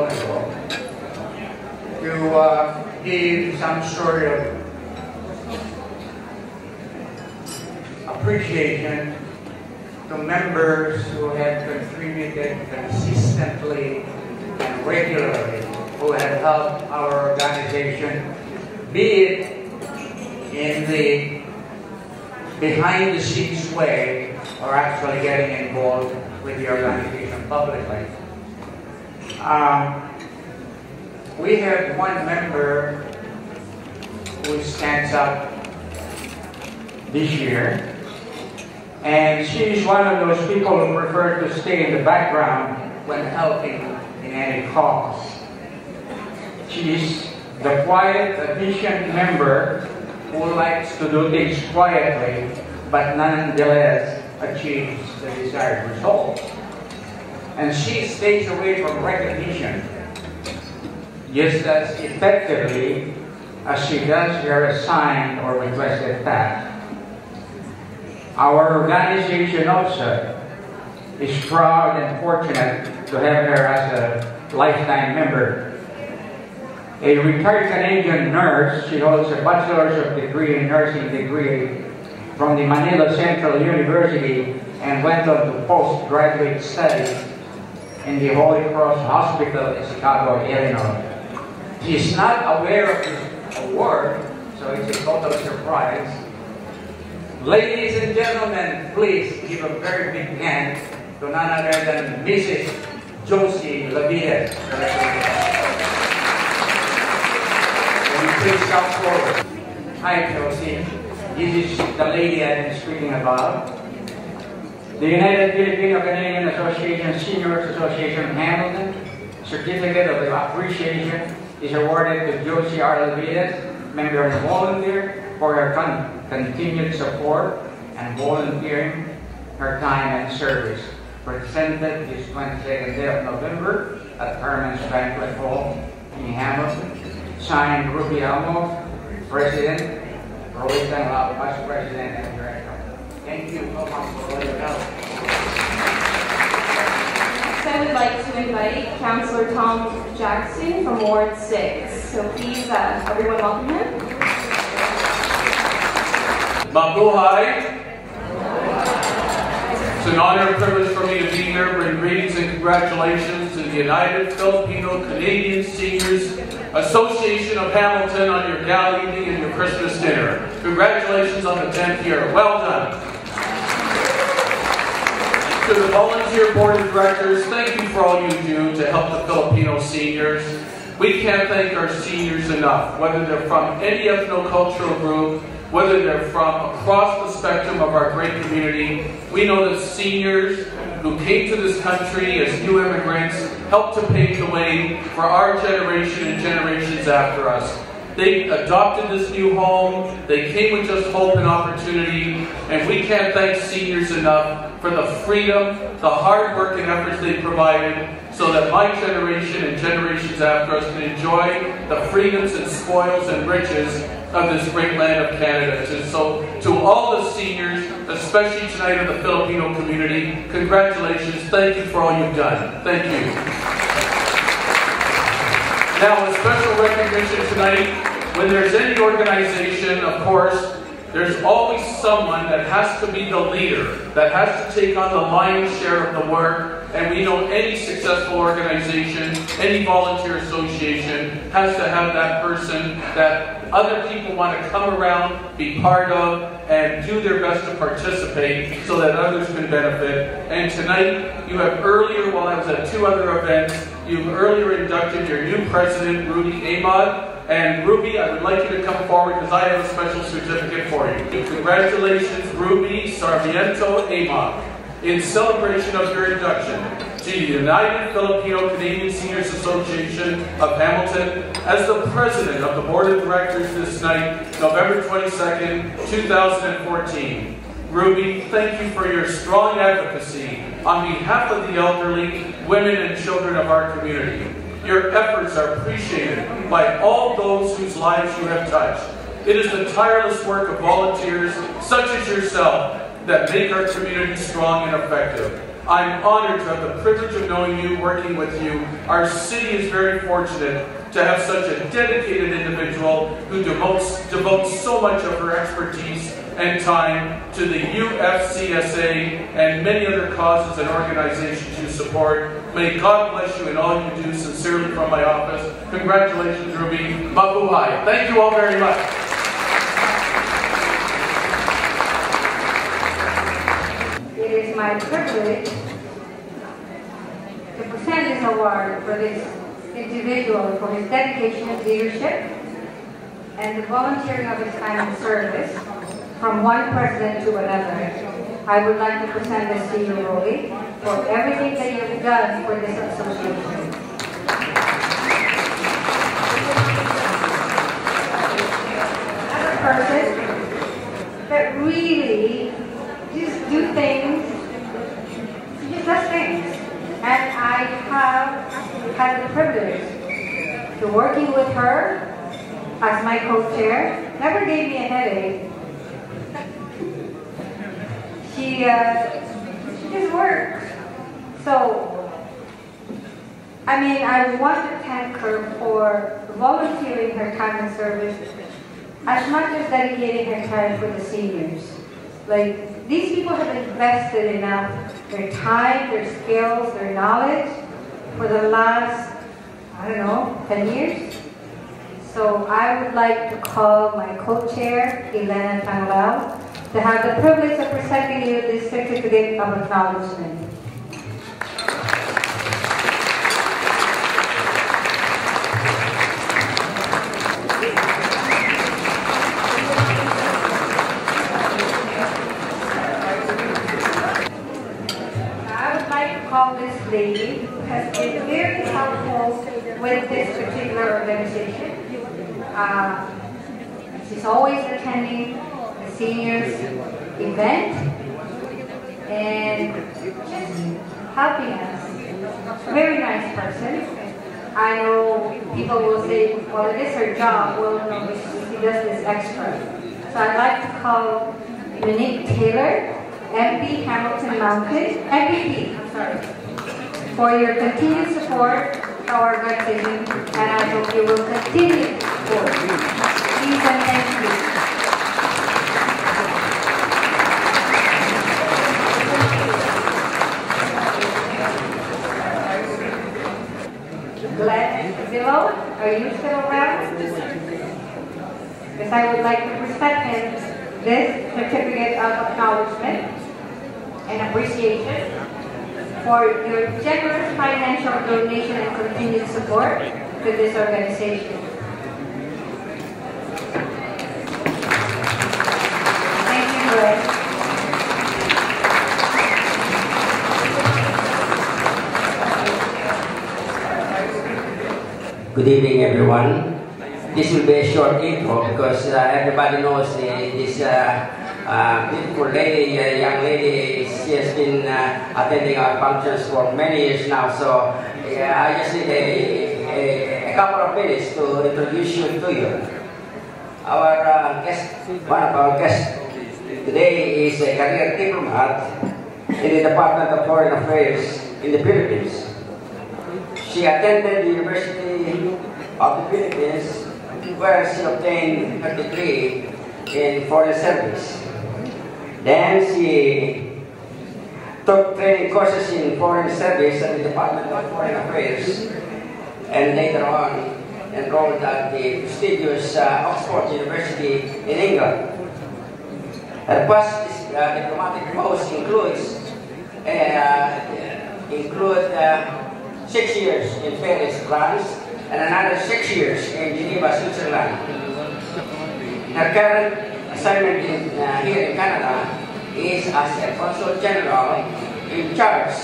long ago to give some sort of appreciation to members who have contributed consistently and regularly, who have helped our organization, be it in the behind-the-scenes way or actually getting involved with the organization publicly. We have one member who stands up this year, and she is one of those people who prefer to stay in the background when helping in any cause. She is the quiet, efficient member who likes to do things quietly, but nonetheless achieves the desired result. And she stays away from recognition just as effectively as she does her assigned or requested task. Our organization also is proud and fortunate to have her as a lifetime member. A retired Canadian nurse, she holds a bachelor's of degree in nursing degree from the Manila Central University and went on to postgraduate studies in the Holy Cross Hospital in Chicago, Illinois. She is not aware of this award, so it's a total surprise. Ladies and gentlemen, please give a very big hand to none other than Mrs. Josie Lavides. Will you please come forward? Hi, Josie. This is the lady I've been speaking about. The United Filipino-Canadian Association Seniors Association Hamilton Certificate of Appreciation is awarded to Josie R. Lavides, member and volunteer, for her continued support and volunteering her time and service. Presented this 22nd day of November at Carmen's Banquet Hall in Hamilton. Signed, Ruby Amo, President, Rowita, Vice President and Director. Thank you so much for all your help. Next, I would like to invite Councillor Tom Jackson from Ward 6. So please, everyone welcome him. Mabuhay. It's an honor and privilege for me to be here. Bring greetings and congratulations to the United Filipino-Canadian Seniors Association of Hamilton on your gala evening and your Christmas dinner. Congratulations on the 10th year. Well done. To the volunteer board of directors, thank you for all you do to help the Filipino seniors. We can't thank our seniors enough, whether they're from any ethno-cultural group, whether they're from across the spectrum of our great community. We know that seniors who came to this country as new immigrants helped to pave the way for our generation and generations after us. They adopted this new home, they came with just hope and opportunity, and we can't thank seniors enough for the freedom, the hard work and efforts they provided so that my generation and generations after us can enjoy the freedoms and spoils and riches of this great land of Canada. So to all the seniors, especially tonight in the Filipino community, congratulations, thank you for all you've done. Thank you. Now, a special recognition tonight, when there's any organization, of course, there's always someone that has to be the leader, that has to take on the lion's share of the work, and we know any successful organization, any volunteer association has to have that person that other people want to come around, be part of, and do their best to participate so that others can benefit. And tonight, you have earlier, while I was at two other events, you've earlier inducted your new president, Ruby Ahmad. And Ruby, I would like you to come forward because I have a special certificate for you. Congratulations, Ruby Sarmiento Ahmad, in celebration of your induction to the United Filipino-Canadian Seniors Association of Hamilton as the President of the Board of Directors this night, November 22nd, 2014. Ruby, thank you for your strong advocacy on behalf of the elderly, women and children of our community. Your efforts are appreciated by all those whose lives you have touched. It is the tireless work of volunteers such as yourself that make our community strong and effective. I'm honored to have the privilege of knowing you, working with you. Our city is very fortunate to have such a dedicated individual who devotes so much of her expertise and time to the UFCSAH and many other causes and organizations you support. May God bless you in all you do. Sincerely from my office. Congratulations, Ruby. Mabuhay. Thank you all very much. It is my privilege to present this award for this individual for his dedication and leadership and the volunteering of his time and service from one president to another. I would like to present this to you, Roly, for everything that you have done for this association. As a person that really just do things, she just does things. And I have had the privilege to working with her as my co-chair. Never gave me a headache. She just works. So, I mean, I want to thank her for volunteering her time and service as much as dedicating her time for the seniors. Like, these people have invested enough, their time, their skills, their knowledge for the last, I don't know, 10 years. So I would like to call my co-chair, Elena Tanglao, to have the privilege of presenting you this certificate of acknowledgement. This lady has been very helpful with this particular organization. She's always attending the seniors event and just helping us. Very nice person. I know people will say, well, it is her job. Well, no, she does this extra. So I'd like to call Monique Taylor, MP Hamilton Mountain, MPP, I'm sorry, for your continued support to our organization, and I hope you will continue to support. Please and thank you. Glenn Zillow, are you still around? Because I would like to present him this certificate of acknowledgement and appreciation for your generous financial donation and continued support to this organization. Thank you, Glenn. Good evening, everyone. This will be a short intro because everybody knows this beautiful lady, young lady. She has been attending our functions for many years now. So I just need a couple of minutes to introduce you to you. Our guest, one of our guests today is a career diplomat in the Department of Foreign Affairs in the Philippines. She attended the University of the Philippines, where she obtained her degree in foreign service. Then she took training courses in foreign service at the Department of Foreign Affairs, and later on enrolled at the prestigious Oxford University in England. Her past diplomatic post includes 6 years in Paris, France, and another 6 years in Geneva, Switzerland. Her current assignment here in Canada is as a Consul General in charge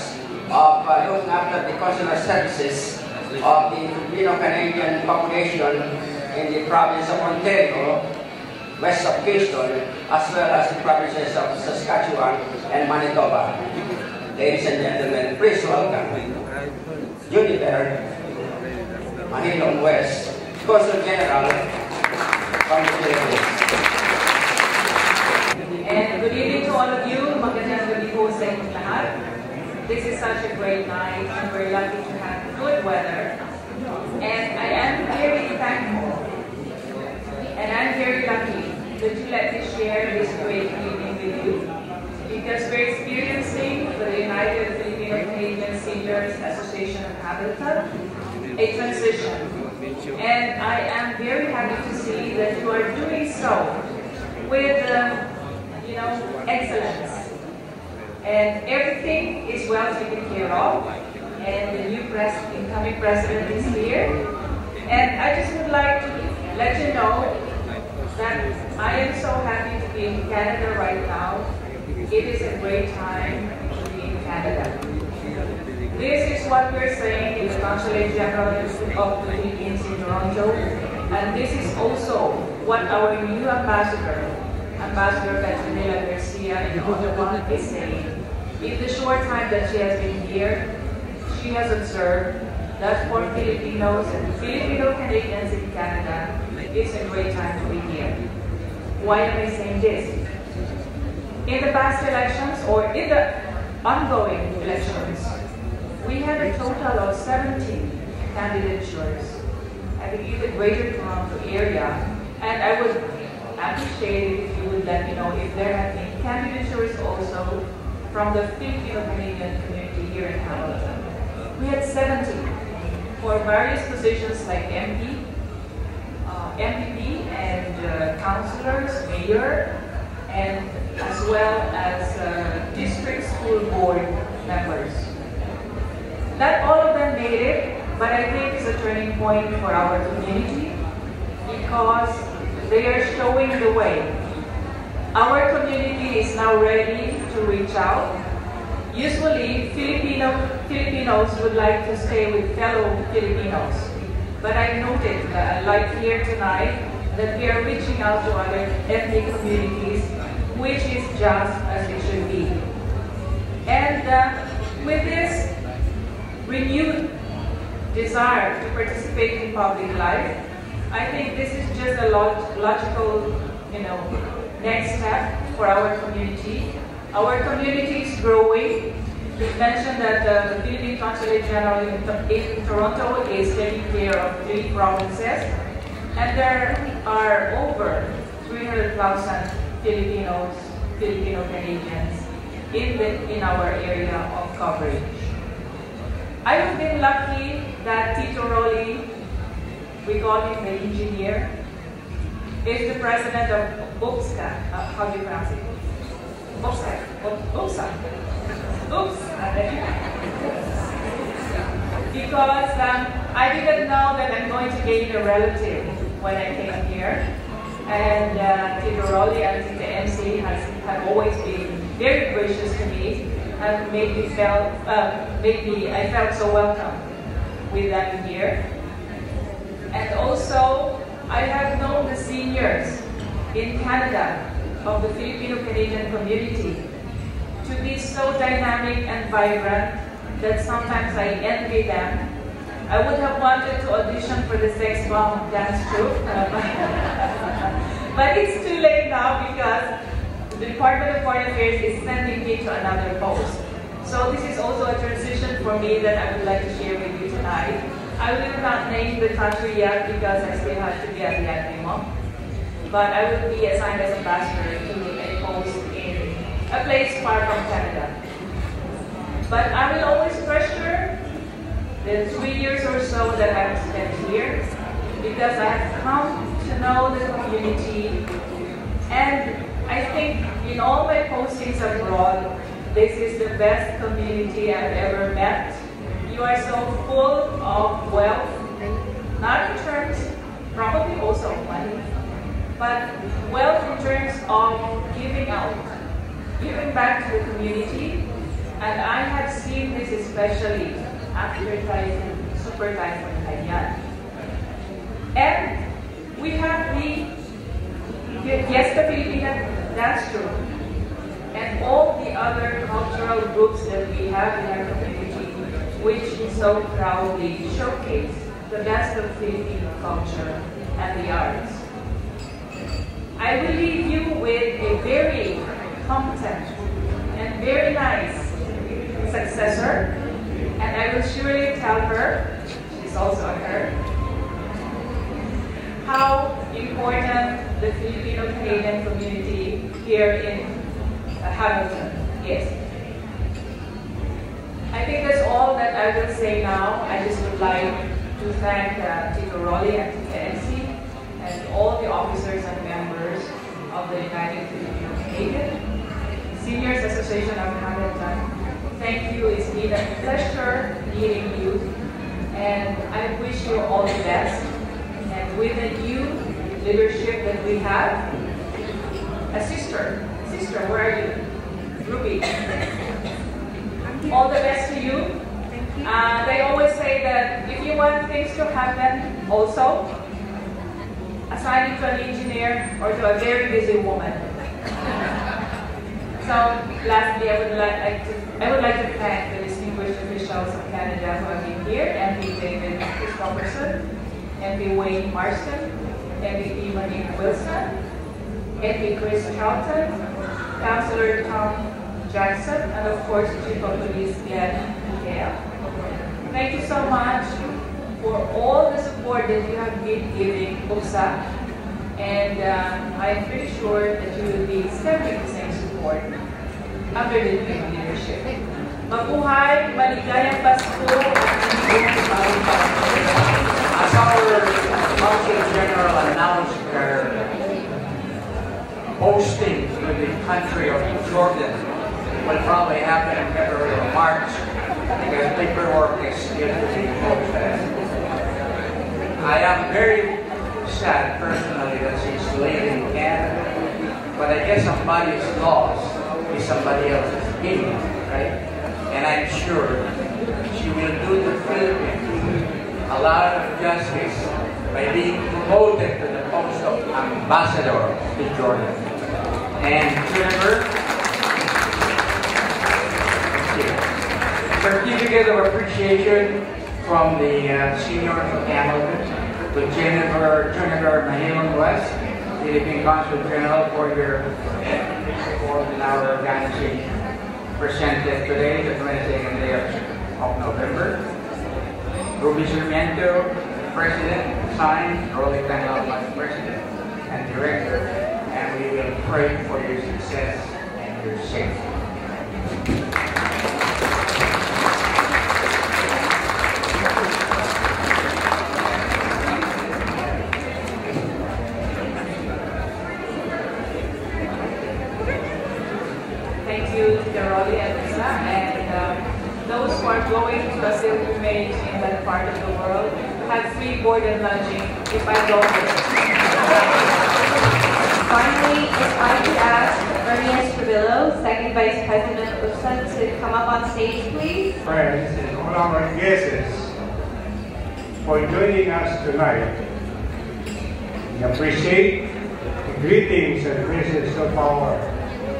of looking after the consular services of the Filipino-Canadian population in the province of Ontario, west of Kingston, as well as the provinces of Saskatchewan and Manitoba. Ladies and gentlemen, please welcome Juniper Mahilong West, Consul General from the Philippines. And good evening to all of you. Magandang gabi po sa inyong lahat. this is such a great night, and we're lucky to have good weather. And I am very thankful, and I'm very lucky that you let me share this great evening with you, because we're experiencing the United Filipino Canadian Seniors Association of Habitat a transition. And I am very happy to see that you are doing so with, excellence. And everything is well taken care of. And the new incoming president is here. And I just would like to let you know that I am so happy to be in Canada right now. It is a great time to be in Canada. This is what we're saying in the Consulate General of the Philippines in Toronto. And this is also what our new ambassador, Ambassador Petronila Garcia in Ottawa, is saying. In the short time that she has been here, she has observed that for Filipinos and Filipino Canadians in Canada, it's a great time to be here. Why am I saying this? In the past elections, or in the ongoing elections, we had a total of 17 candidatures, I think, in the Greater Toronto area, and I would appreciate it if you would let me know if there have been candidatures also from the Filipino-Canadian community here in Hamilton. We had 17 for various positions like MP, MPP, and councillors, mayor, and as well as district school board members. Not all of them made it, but I think it's a turning point for our community because they are showing the way. Our community is now ready to reach out. Usually, Filipinos would like to stay with fellow Filipinos. But I noted, like here tonight, that we are reaching out to other ethnic communities, which is just as it should be. And with this renewed desire to participate in public life, I think this is just a logical, next step for our community. Our community is growing. We mentioned that the Philippine Consulate General in Toronto is taking care of 3 provinces, and there are over 300,000 Filipino Canadians in our area of coverage. I have been lucky that Tito Rolly, we call him the engineer, is the president of UFCSAH. How do you pronounce it? UFCSAH. Because I didn't know that I'm going to gain a relative when I came here. And Tito Rolly and Tito MC have always been very gracious to me and I felt so welcome with them here. And also, I have known the seniors in Canada of the Filipino-Canadian community to be so dynamic and vibrant that sometimes I envy them. I would have wanted to audition for the Sex Bomb dance troupe, but it's too late now because the Department of Foreign Affairs is sending me to another post. So this is also a transition for me that I would like to share with you tonight. I will not name the country yet because I still have to get the agreement. But I will be assigned as ambassador to a post in a place far from Canada. But I will always treasure the 3 years or so that I've spent here because I have come to know the community. And I think in all my postings abroad, this is the best community I've ever met. You are so full of wealth, not in terms, probably also of money, but wealth in terms of giving out, giving back to the community. And I have seen this especially after Super Typhoon Haiyan. And we have the Fiesta Filipina dance troupe and all the other cultural groups that we have in our community, which so proudly showcase the best of Filipino culture and the arts. I will leave you with a very competent and very nice successor Hamilton. Yes. I think that's all that I will say now. I just would like to thank Tito Rolly and Tita Elsie and all the officers and members of the United Filipino Canadian Seniors Association of Hamilton. Thank you. It's been a pleasure meeting you, and I wish you all the best. And with the new leadership that we have, a sister, where are you? Ruby. All the best to you. They always say that if you want things to happen, also assign it to an engineer or to a very busy woman. So, lastly, I would like to thank the distinguished officials of Canada who have been here: MP David Christopherson, MP Wayne Marston, MP Marina Wilson, MP Chris Charlton, Councillor Tom Jackson, and of course, Chief of Police Glenn Miguel. Thank you so much for all the support that you have been giving UFCSAH, and I'm pretty sure that you will be extending the same support under the new leadership. Mabuhay, maligayang Pasko, as our Consul General announced their posting to the country of Jordan will probably happen in February or March, because paperwork is still to be posted. I am very sad personally that she's leaving Canada, but I guess somebody's loss is somebody else's gain, right? And I'm sure she will do the Philippines a lot of justice by being promoted to the post of ambassador to Jordan. And Jennifer, certificate of appreciation from the seniors of Hamilton to Jennifer Mahilan West, Philippine Consul General, for your support in our organization. Presented today, the 22nd day of November. Ruby Sarmiento, President, signed, Rolly Canal, Vice President and Director, and we will pray for your success and your safety. thank you, Rolly and Lisa, and those who are going to a pilgrimage in that part of the world have free board and lodging if I go there. Finally, if I could ask Ernest Trevillo, Second Vice President of UFCSAH, to come up on stage, please. Friends and all our guests for joining us tonight. We appreciate the greetings and presence of our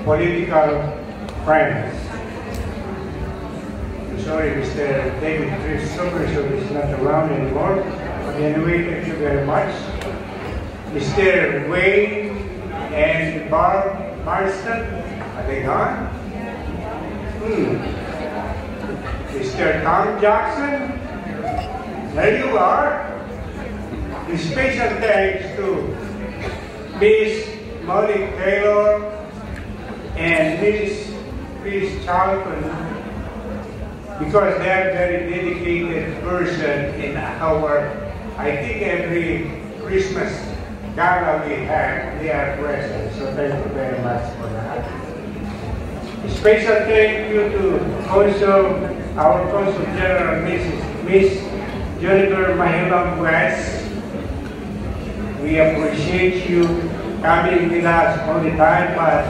political friends. I'm sorry, Mr. David Christopherson is not around anymore, but anyway, thank you very much. Mr. Wayne and Barb Marston, are they gone? Mr. Tom Jackson, there you are. A special thanks to Miss Molly Taylor and Miss Chris Charlton, because they are very dedicated person in our, I think every Christmas Gala we have, they are present. So thank you very much for that. A special thank you to our Consul General, Miss Jennifer Mahilan West. We appreciate you coming with us all the time, but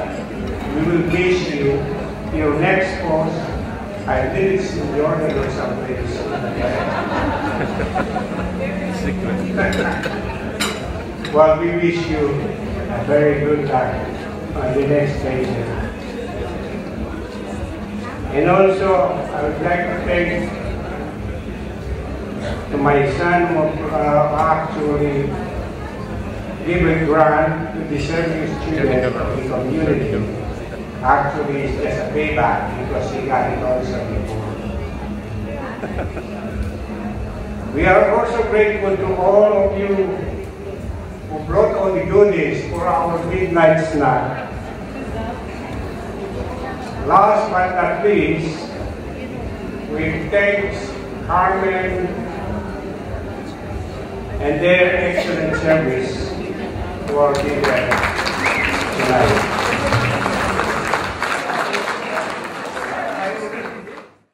we will miss you. Your next post, I think it's in Jordan or someplace. Well, we wish you a very good time on the next station. And also, I would like to thank to my son who actually give a grant to the service student of the community. Actually, it's just a payback because he got it also before. We are also grateful to all of you who brought all the goodies for our midnight snack. Last but not least, we thank Carmen and their excellent service to our giver tonight.